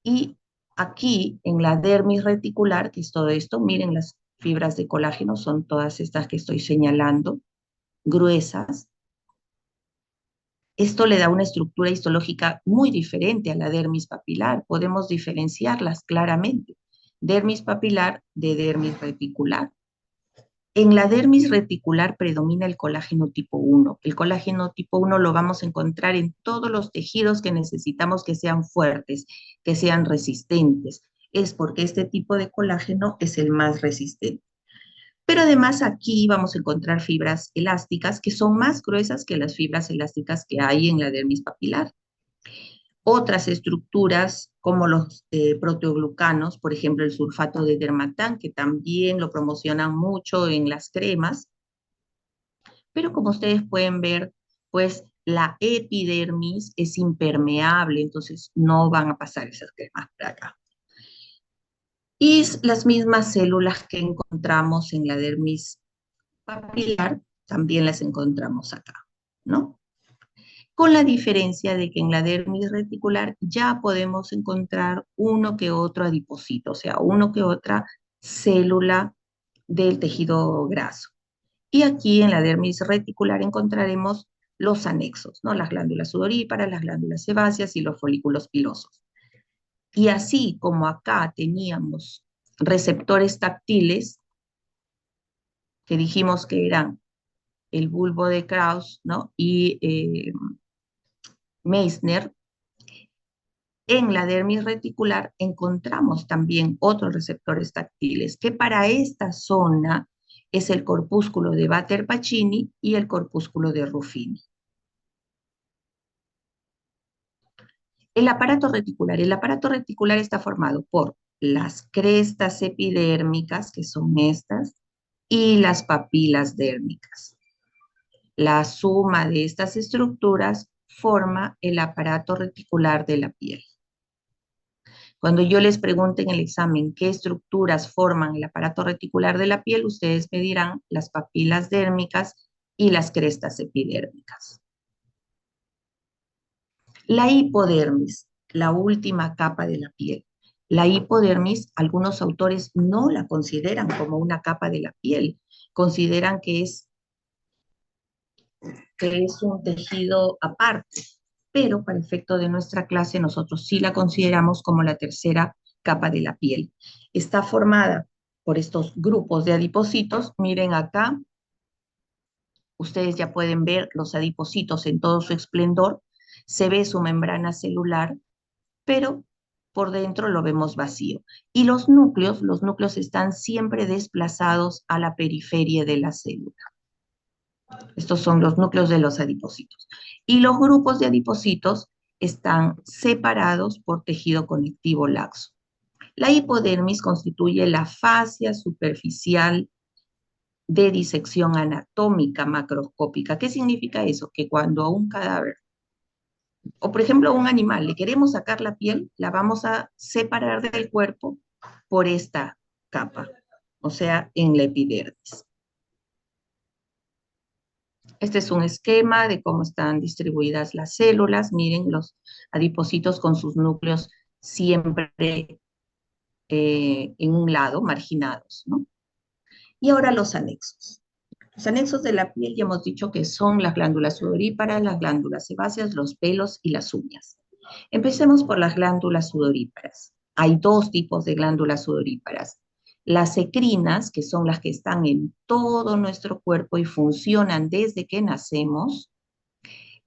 Y aquí, en la dermis reticular, que es todo esto, miren las fibras de colágeno, son todas estas que estoy señalando, gruesas. Esto le da una estructura histológica muy diferente a la dermis papilar. Podemos diferenciarlas claramente. Dermis papilar de dermis reticular. En la dermis reticular predomina el colágeno tipo 1. El colágeno tipo 1 lo vamos a encontrar en todos los tejidos que necesitamos que sean fuertes, que sean resistentes. Es porque este tipo de colágeno es el más resistente. Pero además aquí vamos a encontrar fibras elásticas que son más gruesas que las fibras elásticas que hay en la dermis papilar. Otras estructuras como los proteoglucanos, por ejemplo el sulfato de dermatán, que también lo promocionan mucho en las cremas, pero como ustedes pueden ver, pues la epidermis es impermeable, entonces no van a pasar esas cremas para acá. Y las mismas células que encontramos en la dermis papilar también las encontramos acá, ¿no? Con la diferencia de que en la dermis reticular ya podemos encontrar uno que otro adipocito, o sea, uno que otra célula del tejido graso. Y aquí en la dermis reticular encontraremos los anexos, ¿no? Las glándulas sudoríparas, las glándulas sebáceas y los folículos pilosos. Y así como acá teníamos receptores táctiles, que dijimos que eran el bulbo de Krauss, ¿no? Y Meissner, en la dermis reticular encontramos también otros receptores táctiles, que para esta zona es el corpúsculo de Batter-Pacini y el corpúsculo de Ruffini. El aparato reticular está formado por las crestas epidérmicas, que son estas, y las papilas dérmicas. La suma de estas estructuras forma el aparato reticular de la piel. Cuando yo les pregunte en el examen qué estructuras forman el aparato reticular de la piel, ustedes me dirán las papilas dérmicas y las crestas epidérmicas. La hipodermis, la última capa de la piel. La hipodermis, algunos autores no la consideran como una capa de la piel, consideran que es un tejido aparte, pero para efecto de nuestra clase nosotros sí la consideramos como la tercera capa de la piel. Está formada por estos grupos de adipocitos. Miren acá, ustedes ya pueden ver los adipocitos en todo su esplendor. Se ve su membrana celular, pero por dentro lo vemos vacío. Y los núcleos están siempre desplazados a la periferia de la célula. Estos son los núcleos de los adipocitos. Y los grupos de adipocitos están separados por tejido conectivo laxo. La hipodermis constituye la fascia superficial de disección anatómica macroscópica. ¿Qué significa eso? Que cuando a un cadáver, o por ejemplo a un animal, le queremos sacar la piel, la vamos a separar del cuerpo por esta capa, o sea, en la epidermis. Este es un esquema de cómo están distribuidas las células. Miren los adipocitos con sus núcleos siempre en un lado, marginados, ¿no? Y ahora los anexos. Los anexos de la piel ya hemos dicho que son las glándulas sudoríparas, las glándulas sebáceas, los pelos y las uñas. Empecemos por las glándulas sudoríparas. Hay dos tipos de glándulas sudoríparas. Las ecrinas, que son las que están en todo nuestro cuerpo y funcionan desde que nacemos,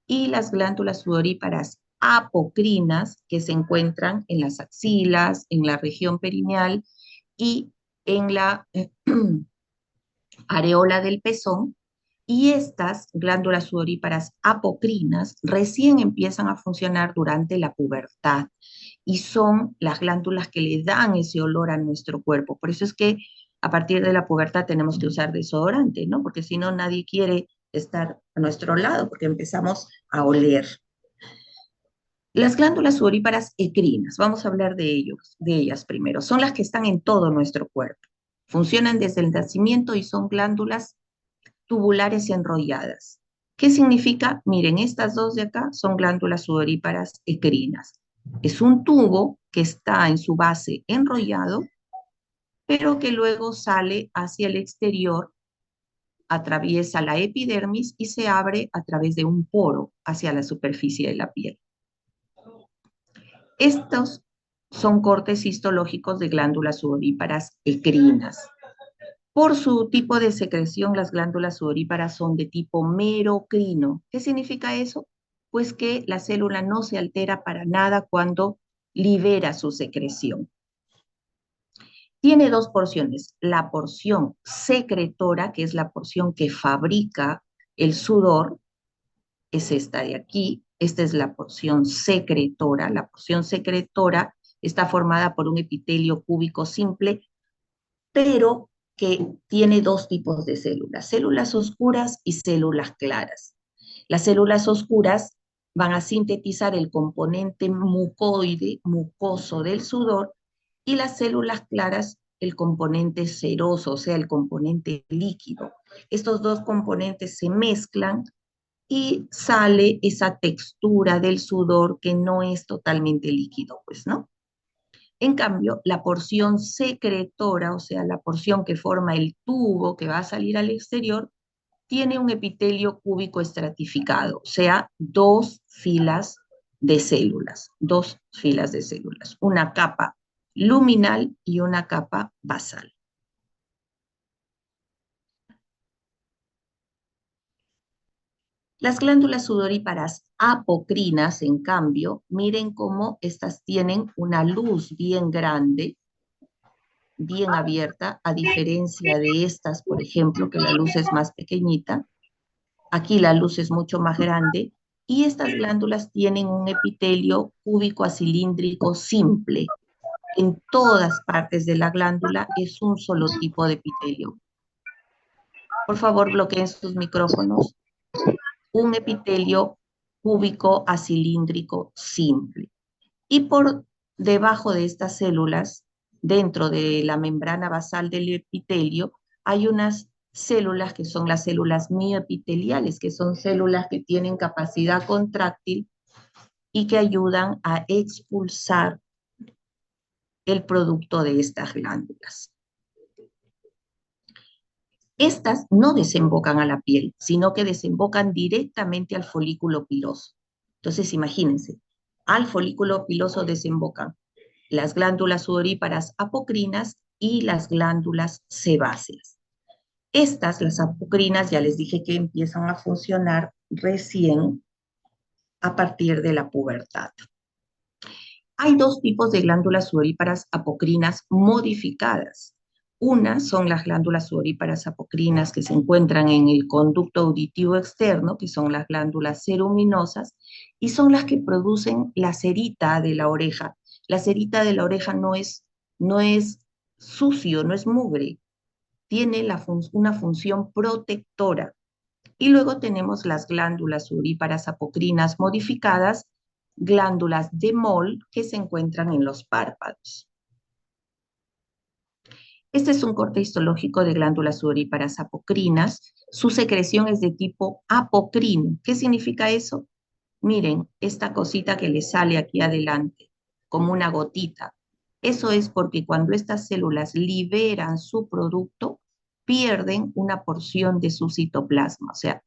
y las glándulas sudoríparas apocrinas, que se encuentran en las axilas, en la región perineal y en la areola del pezón, y estas glándulas sudoríparas apocrinas recién empiezan a funcionar durante la pubertad y son las glándulas que le dan ese olor a nuestro cuerpo. Por eso es que a partir de la pubertad tenemos que usar desodorante, ¿no? Porque si no, nadie quiere estar a nuestro lado porque empezamos a oler. Las glándulas sudoríparas ecrinas, vamos a hablar de ellas primero, son las que están en todo nuestro cuerpo. Funcionan desde el nacimiento y son glándulas tubulares enrolladas. ¿Qué significa? Miren, estas dos de acá son glándulas sudoríparas ecrinas. Es un tubo que está en su base enrollado, pero que luego sale hacia el exterior, atraviesa la epidermis y se abre a través de un poro hacia la superficie de la piel. Estos son cortes histológicos de glándulas sudoríparas ecrinas. Por su tipo de secreción, las glándulas sudoríparas son de tipo merocrino. ¿Qué significa eso? Pues que la célula no se altera para nada cuando libera su secreción. Tiene dos porciones. La porción secretora, que es la porción que fabrica el sudor, es esta de aquí. Esta es la porción secretora. La porción secretora está formada por un epitelio cúbico simple, pero que tiene dos tipos de células oscuras y células claras. Las células oscuras van a sintetizar el componente mucoide, mucoso del sudor, y las células claras el componente seroso, o sea, el componente líquido. Estos dos componentes se mezclan y sale esa textura del sudor que no es totalmente líquido, pues, ¿no? En cambio, la porción secretora, o sea, la porción que forma el tubo que va a salir al exterior, tiene un epitelio cúbico estratificado, o sea, dos filas de células, una capa luminal y una capa basal. Las glándulas sudoríparas apocrinas, en cambio, miren cómo estas tienen una luz bien grande, bien abierta, a diferencia de estas, por ejemplo, que la luz es más pequeñita. Aquí la luz es mucho más grande y estas glándulas tienen un epitelio cúbico acilíndrico simple. En todas partes de la glándula es un solo tipo de epitelio. Por favor, bloqueen sus micrófonos. Un epitelio cúbico acilíndrico simple. Y por debajo de estas células, dentro de la membrana basal del epitelio, hay unas células que son las células mioepiteliales, que son células que tienen capacidad contráctil y que ayudan a expulsar el producto de estas glándulas. Estas no desembocan a la piel, sino que desembocan directamente al folículo piloso. Entonces, imagínense, al folículo piloso desembocan las glándulas sudoríparas apocrinas y las glándulas sebáceas. Estas, las apocrinas, ya les dije que empiezan a funcionar recién a partir de la pubertad. Hay dos tipos de glándulas sudoríparas apocrinas modificadas. Una son las glándulas sudoríparas apocrinas que se encuentran en el conducto auditivo externo, que son las glándulas ceruminosas, y son las que producen la cerita de la oreja. La cerita de la oreja no es sucio, no es mugre, tiene una función protectora. Y luego tenemos las glándulas sudoríparas apocrinas modificadas, glándulas de Moll que se encuentran en los párpados. Este es un corte histológico de glándulas sudoríparas apocrinas. Su secreción es de tipo apocrino. ¿Qué significa eso? Miren, esta cosita que le sale aquí adelante, como una gotita. Eso es porque cuando estas células liberan su producto, pierden una porción de su citoplasma, o sea,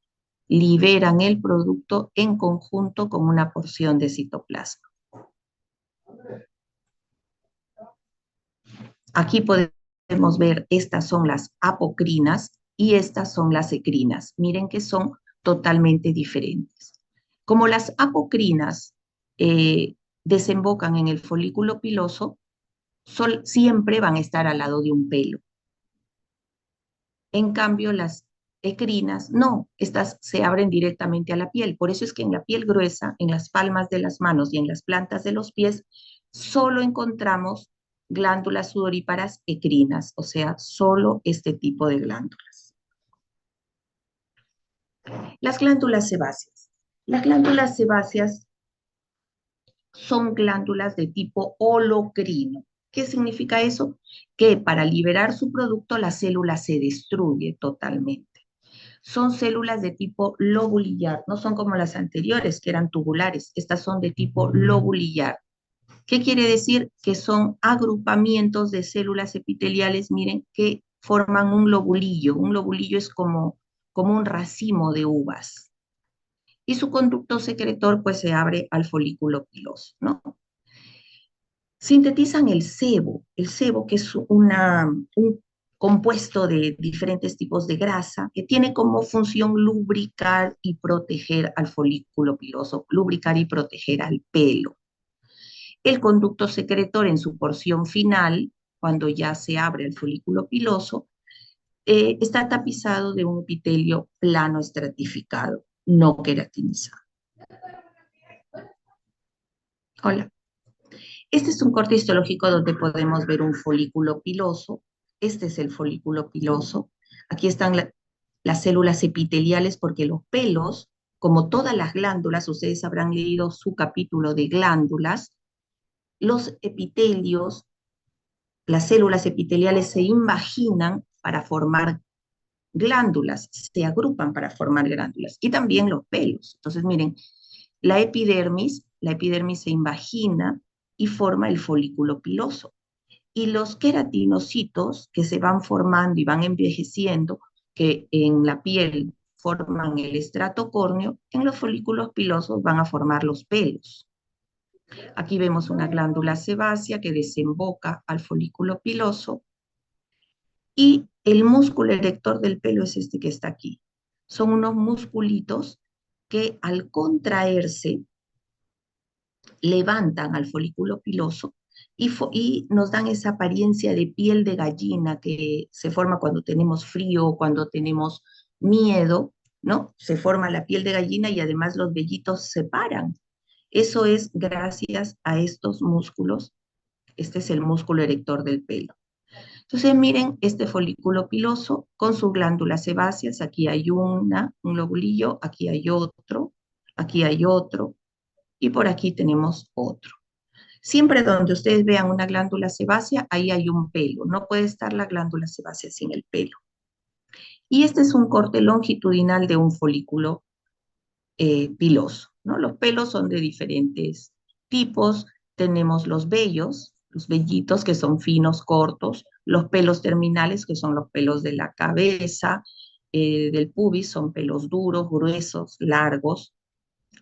liberan el producto en conjunto con una porción de citoplasma. Aquí podemos ver, estas son las apocrinas y estas son las ecrinas. Miren que son totalmente diferentes. Como las apocrinas desembocan en el folículo piloso, siempre van a estar al lado de un pelo. En cambio, las ecrinas no, estas se abren directamente a la piel. Por eso es que en la piel gruesa, en las palmas de las manos y en las plantas de los pies, solo encontramos glándulas sudoríparas ecrinas, o sea, solo este tipo de glándulas. Las glándulas sebáceas. Las glándulas sebáceas son glándulas de tipo holocrino. ¿Qué significa eso? Que para liberar su producto la célula se destruye totalmente. Son células de tipo lobulillar, no son como las anteriores que eran tubulares, estas son de tipo lobulillar. ¿Qué quiere decir? Que son agrupamientos de células epiteliales, miren, que forman un lobulillo. Un lobulillo es como un racimo de uvas. Y su conducto secretor pues se abre al folículo piloso, ¿no? Sintetizan el sebo que es un compuesto de diferentes tipos de grasa que tiene como función lubricar y proteger al folículo piloso, lubricar y proteger al pelo. El conducto secretor en su porción final, cuando ya se abre el folículo piloso, está tapizado de un epitelio plano estratificado, no queratinizado. Hola. Este es un corte histológico donde podemos ver un folículo piloso. Este es el folículo piloso. Aquí están las células epiteliales porque los pelos, como todas las glándulas, ustedes habrán leído su capítulo de glándulas, los epitelios, las células epiteliales se imaginan para formar glándulas, se agrupan para formar glándulas, y también los pelos. Entonces, miren, la epidermis se invagina y forma el folículo piloso. Y los queratinocitos que se van formando y van envejeciendo, que en la piel forman el estrato córneo, en los folículos pilosos van a formar los pelos. Aquí vemos una glándula sebácea que desemboca al folículo piloso y el músculo erector del pelo es este que está aquí. Son unos musculitos que al contraerse levantan al folículo piloso y nos dan esa apariencia de piel de gallina que se forma cuando tenemos frío o cuando tenemos miedo, ¿no? Se forma la piel de gallina y además los vellitos se paran. Eso es gracias a estos músculos. Este es el músculo erector del pelo. Entonces miren este folículo piloso con sus glándulas sebáceas. Aquí hay un lobulillo, aquí hay otro, y por aquí tenemos otro. Siempre donde ustedes vean una glándula sebácea, ahí hay un pelo. No puede estar la glándula sebácea sin el pelo. Y este es un corte longitudinal de un folículo piloso, ¿no? Los pelos son de diferentes tipos. Tenemos los vellitos que son finos, cortos, los pelos terminales que son los pelos de la cabeza, del pubis, son pelos duros, gruesos, largos.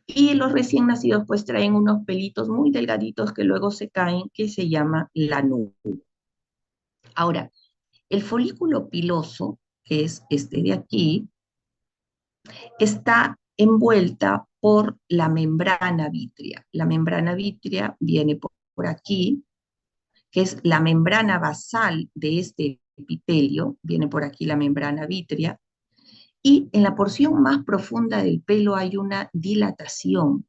Y los recién nacidos pues traen unos pelitos muy delgaditos que luego se caen, que se llama la nube. Ahora, el folículo piloso, que es este de aquí, está envuelta por la membrana vítrea. La membrana vítrea viene por aquí, que es la membrana basal de este epitelio, viene por aquí la membrana vítrea, y en la porción más profunda del pelo hay una dilatación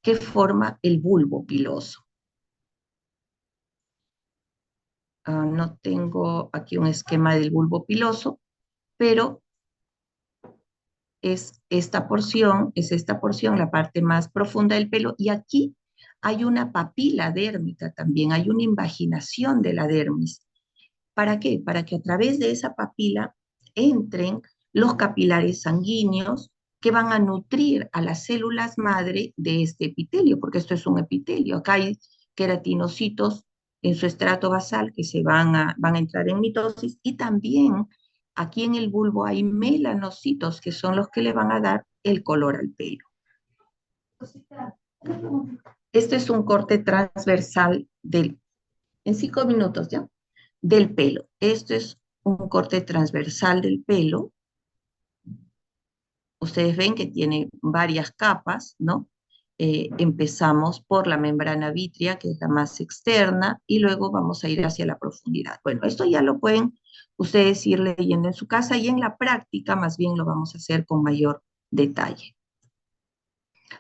que forma el bulbo piloso. No tengo aquí un esquema del bulbo piloso, pero es esta porción, la parte más profunda del pelo, y aquí hay una papila dérmica también, hay una invaginación de la dermis. ¿Para qué? Para que a través de esa papila entren los capilares sanguíneos que van a nutrir a las células madre de este epitelio, porque esto es un epitelio. Acá hay queratinocitos en su estrato basal que van a entrar en mitosis, y también aquí en el bulbo hay melanocitos, que son los que le van a dar el color al pelo. Este es un corte transversal en 5 minutos ya, del pelo. Esto es un corte transversal del pelo. Ustedes ven que tiene varias capas, ¿no? Empezamos por la membrana vítrea, que es la más externa, y luego vamos a ir hacia la profundidad. Bueno, esto ya lo pueden ustedes ir leyendo en su casa, y en la práctica más bien lo vamos a hacer con mayor detalle.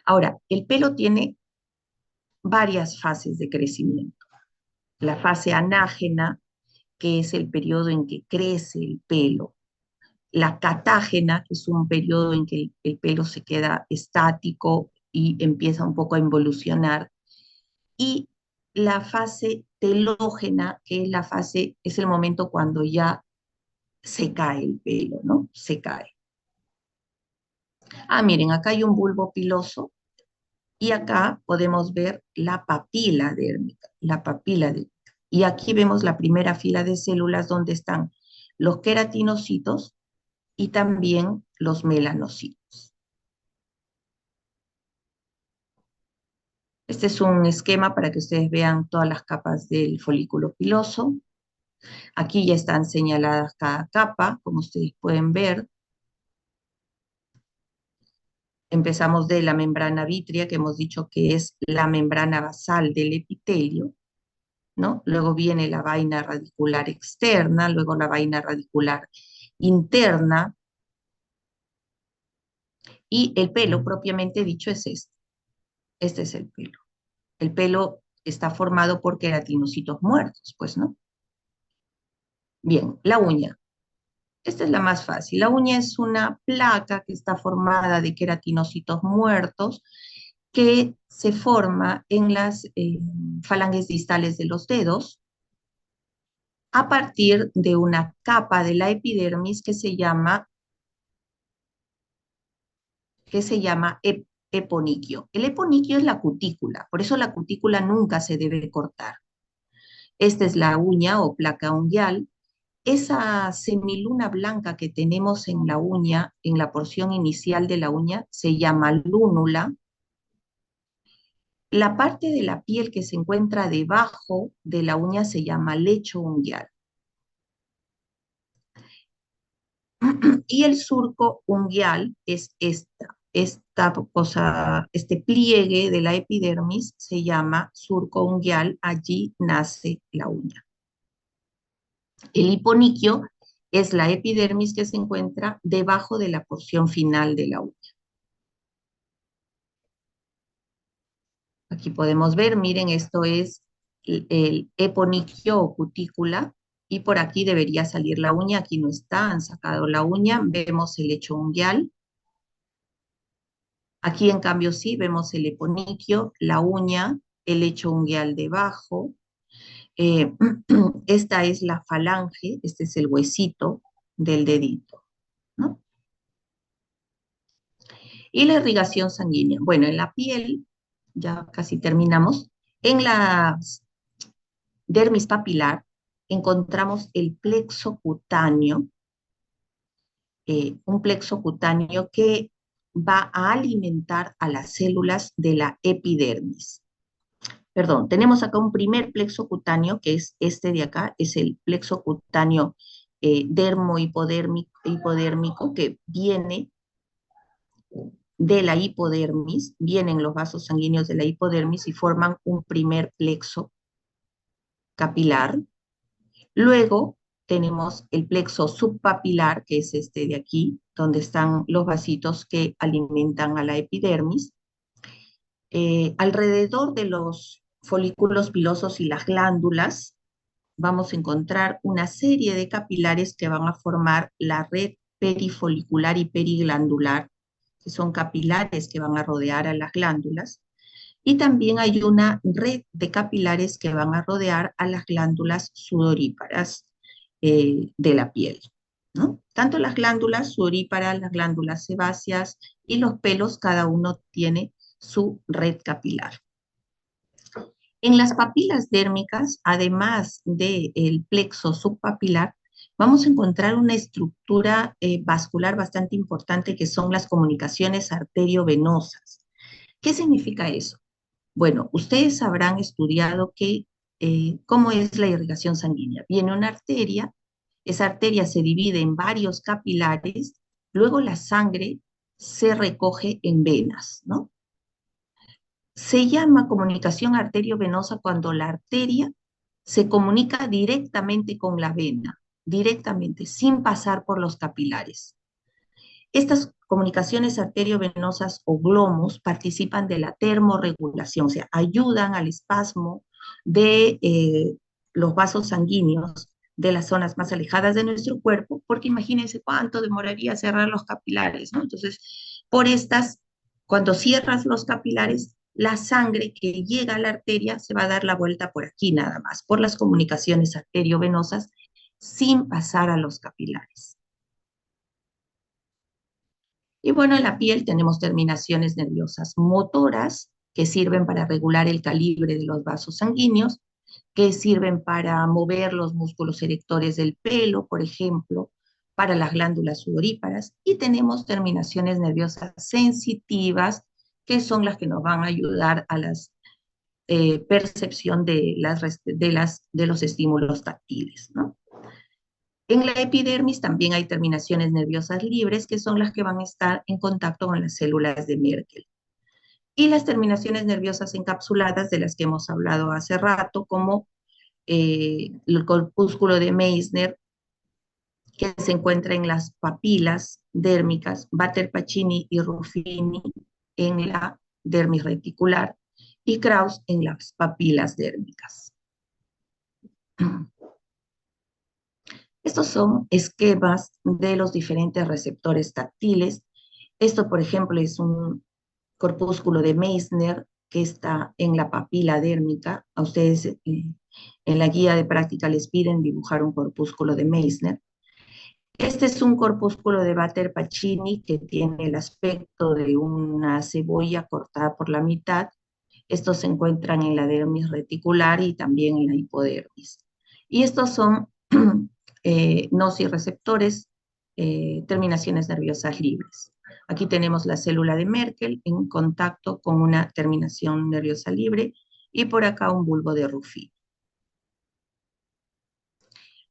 Ahora, el pelo tiene varias fases de crecimiento. La fase anágena, que es el periodo en que crece el pelo. La catágena, que es un periodo en que el pelo se queda estático y empieza un poco a involucionar. Y la fase telógena, que es el momento cuando ya se cae el pelo, ¿no? Se cae. Ah, miren, acá hay un bulbo piloso y acá podemos ver la papila dérmica, Y aquí vemos la primera fila de células donde están los queratinocitos y también los melanocitos. Este es un esquema para que ustedes vean todas las capas del folículo piloso. Aquí ya están señaladas cada capa, como ustedes pueden ver. Empezamos de la membrana vítrea, que hemos dicho que es la membrana basal del epitelio, ¿no? Luego viene la vaina radicular externa, luego la vaina radicular interna, y el pelo propiamente dicho es este. Este es el pelo. El pelo está formado por queratinocitos muertos, pues, ¿no? Bien, la uña. Esta es la más fácil. La uña es una placa que está formada de queratinocitos muertos que se forma en las falanges distales de los dedos a partir de una capa de la epidermis que se llama eponiquio. El eponiquio es la cutícula, por eso la cutícula nunca se debe cortar. Esta es la uña o placa unguial. Esa semiluna blanca que tenemos en la uña, en la porción inicial de la uña, se llama lúnula. La parte de la piel que se encuentra debajo de la uña se llama lecho unguial. Y el surco unguial es esta cosa, este pliegue de la epidermis se llama surco unguial, allí nace la uña. El hiponiquio es la epidermis que se encuentra debajo de la porción final de la uña. Aquí podemos ver, miren, esto es el eponiquio o cutícula, y por aquí debería salir la uña. Aquí no está, han sacado la uña, vemos el lecho unguial. Aquí en cambio sí, vemos el eponiquio, la uña, el lecho unguial debajo. Esta es la falange, este es el huesito del dedito, ¿no? Y la irrigación sanguínea. Bueno, en la piel, ya casi terminamos, en la dermis papilar encontramos el plexo cutáneo, un plexo cutáneo que va a alimentar a las células de la epidermis. Perdón, tenemos acá un primer plexo cutáneo, que es este de acá, es el plexo cutáneo dermo-hipodérmico, que viene de la hipodermis, vienen los vasos sanguíneos de la hipodermis y forman un primer plexo capilar. Luego tenemos el plexo subpapilar, que es este de aquí, donde están los vasitos que alimentan a la epidermis. Alrededor de los folículos pilosos y las glándulas, vamos a encontrar una serie de capilares que van a formar la red perifolicular y periglandular, que son capilares que van a rodear a las glándulas, y también hay una red de capilares que van a rodear a las glándulas sudoríparas de la piel, ¿no? Tanto las glándulas sudoríparas, las glándulas sebáceas y los pelos, cada uno tiene su red capilar. En las papilas dérmicas, además del plexo subpapilar, vamos a encontrar una estructura vascular bastante importante que son las comunicaciones arteriovenosas. ¿Qué significa eso? Bueno, ustedes habrán estudiado cómo es la irrigación sanguínea. Viene una arteria, esa arteria se divide en varios capilares, luego la sangre se recoge en venas, ¿no? Se llama comunicación arteriovenosa cuando la arteria se comunica directamente con la vena, directamente, sin pasar por los capilares. Estas comunicaciones arteriovenosas o glomos participan de la termorregulación, o sea, ayudan al espasmo de los vasos sanguíneos de las zonas más alejadas de nuestro cuerpo, porque imagínense cuánto demoraría cerrar los capilares, ¿no? Entonces, por estas, cuando cierras los capilares, la sangre que llega a la arteria se va a dar la vuelta por aquí nada más, por las comunicaciones arteriovenosas, sin pasar a los capilares. Y bueno, en la piel tenemos terminaciones nerviosas motoras que sirven para regular el calibre de los vasos sanguíneos, que sirven para mover los músculos erectores del pelo, por ejemplo, para las glándulas sudoríparas. Y tenemos terminaciones nerviosas sensitivas, que son las que nos van a ayudar a la percepción de los estímulos táctiles, ¿no? En la epidermis también hay terminaciones nerviosas libres, que son las que van a estar en contacto con las células de Merkel. Y las terminaciones nerviosas encapsuladas, de las que hemos hablado hace rato, como el corpúsculo de Meissner, que se encuentra en las papilas dérmicas, Batter-Pacini y Ruffini en la dermis reticular, y Krauss en las papilas dérmicas. Estos son esquemas de los diferentes receptores táctiles. Esto, por ejemplo, es un corpúsculo de Meissner que está en la papila dérmica. A ustedes en la guía de práctica les piden dibujar un corpúsculo de Meissner. Este es un corpúsculo de Batter-Pacini que tiene el aspecto de una cebolla cortada por la mitad. Estos se encuentran en la dermis reticular y también en la hipodermis. Y estos son nociceptores, terminaciones nerviosas libres. Aquí tenemos la célula de Merkel en contacto con una terminación nerviosa libre y por acá un bulbo de Ruffini.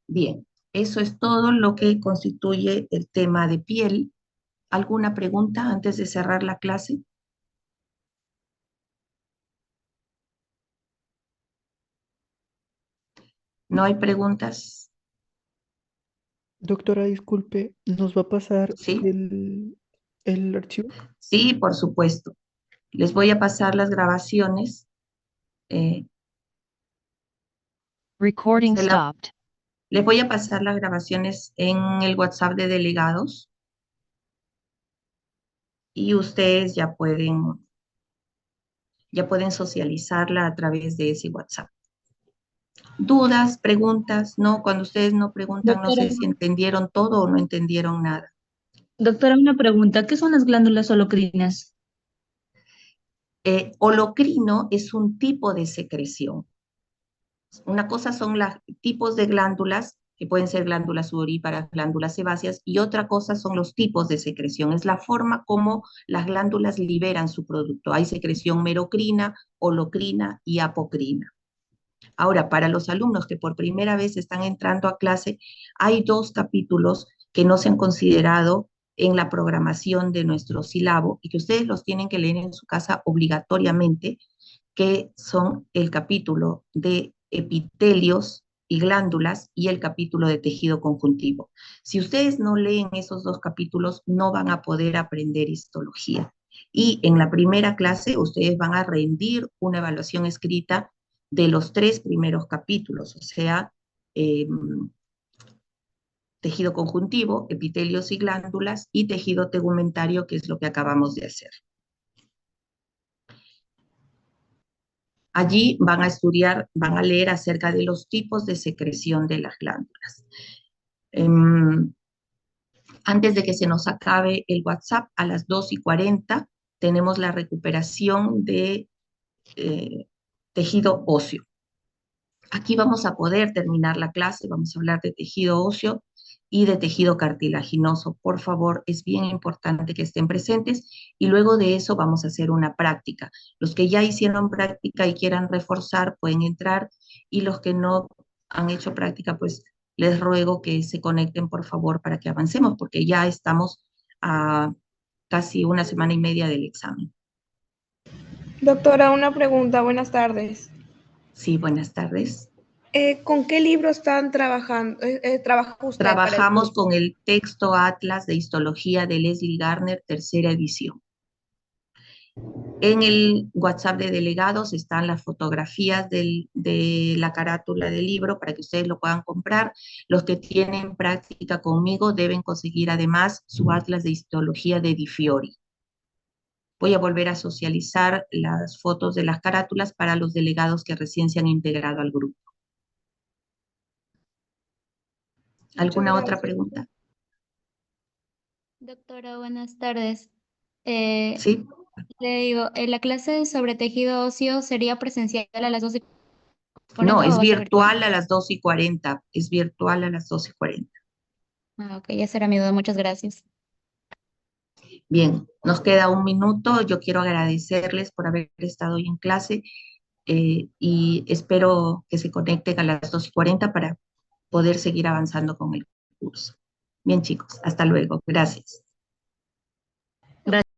Bien, eso es todo lo que constituye el tema de piel. ¿Alguna pregunta antes de cerrar la clase? ¿No hay preguntas? Doctora, disculpe, ¿nos va a pasar ¿Sí? el archivo? Sí, por supuesto. Les voy a pasar las grabaciones. Recording se la- stopped. Les voy a pasar las grabaciones en el WhatsApp de delegados y ustedes ya pueden socializarla a través de ese WhatsApp. ¿Dudas, preguntas? No, cuando ustedes no preguntan, no Doctora, sé si entendieron todo o no entendieron nada. doctora, una pregunta. ¿Qué son las glándulas holocrinas? Holocrino es un tipo de secreción. Una cosa son los tipos de glándulas, que pueden ser glándulas sudoríparas, glándulas sebáceas, y otra cosa son los tipos de secreción. Es la forma como las glándulas liberan su producto. Hay secreción merocrina, holocrina y apocrina. Ahora, para los alumnos que por primera vez están entrando a clase, hay 2 capítulos que no se han considerado en la programación de nuestro sílabo y que ustedes los tienen que leer en su casa obligatoriamente, que son el capítulo de epitelios y glándulas y el capítulo de tejido conjuntivo. Si ustedes no leen esos 2 capítulos, no van a poder aprender histología. Y en la primera clase ustedes van a rendir una evaluación escrita de los 3 primeros capítulos, o sea, tejido conjuntivo, epitelios y glándulas, y tejido tegumentario, que es lo que acabamos de hacer. Allí van a estudiar, van a leer acerca de los tipos de secreción de las glándulas. Antes de que se nos acabe el WhatsApp, a las 2:40, tenemos la recuperación de tejido óseo. Aquí vamos a poder terminar la clase, vamos a hablar de tejido óseo y de tejido cartilaginoso. Por favor, es bien importante que estén presentes y luego de eso vamos a hacer una práctica. Los que ya hicieron práctica y quieran reforzar pueden entrar y los que no han hecho práctica, pues les ruego que se conecten, por favor, para que avancemos, porque ya estamos a casi una semana y media del examen. Doctora, una pregunta. Buenas tardes. Sí, buenas tardes. ¿Con qué libro están trabajando? ¿Trabaja usted para el Trabajamos curso? con el texto Atlas de Histología de Leslie Garner, tercera edición. En el WhatsApp de delegados están las fotografías de la carátula del libro para que ustedes lo puedan comprar. Los que tienen práctica conmigo deben conseguir además su Atlas de Histología de Di Fiori. Voy a volver a socializar las fotos de las carátulas para los delegados que recién se han integrado al grupo. ¿Alguna Muchas otra gracias. pregunta? Doctora, buenas tardes. Eh, ¿Sí? Le digo, ¿la clase sobre tejido óseo sería presencial a las 12:40 No, o es va a ser virtual? virtual a las 2:40. Es virtual a las 2:40. Ah, ok, ya será mi duda. Muchas gracias. Bien, nos queda un minuto. Yo quiero agradecerles por haber estado hoy en clase y espero que se conecten a las 2:40 para poder seguir avanzando con el curso. Bien, chicos, hasta luego. Gracias.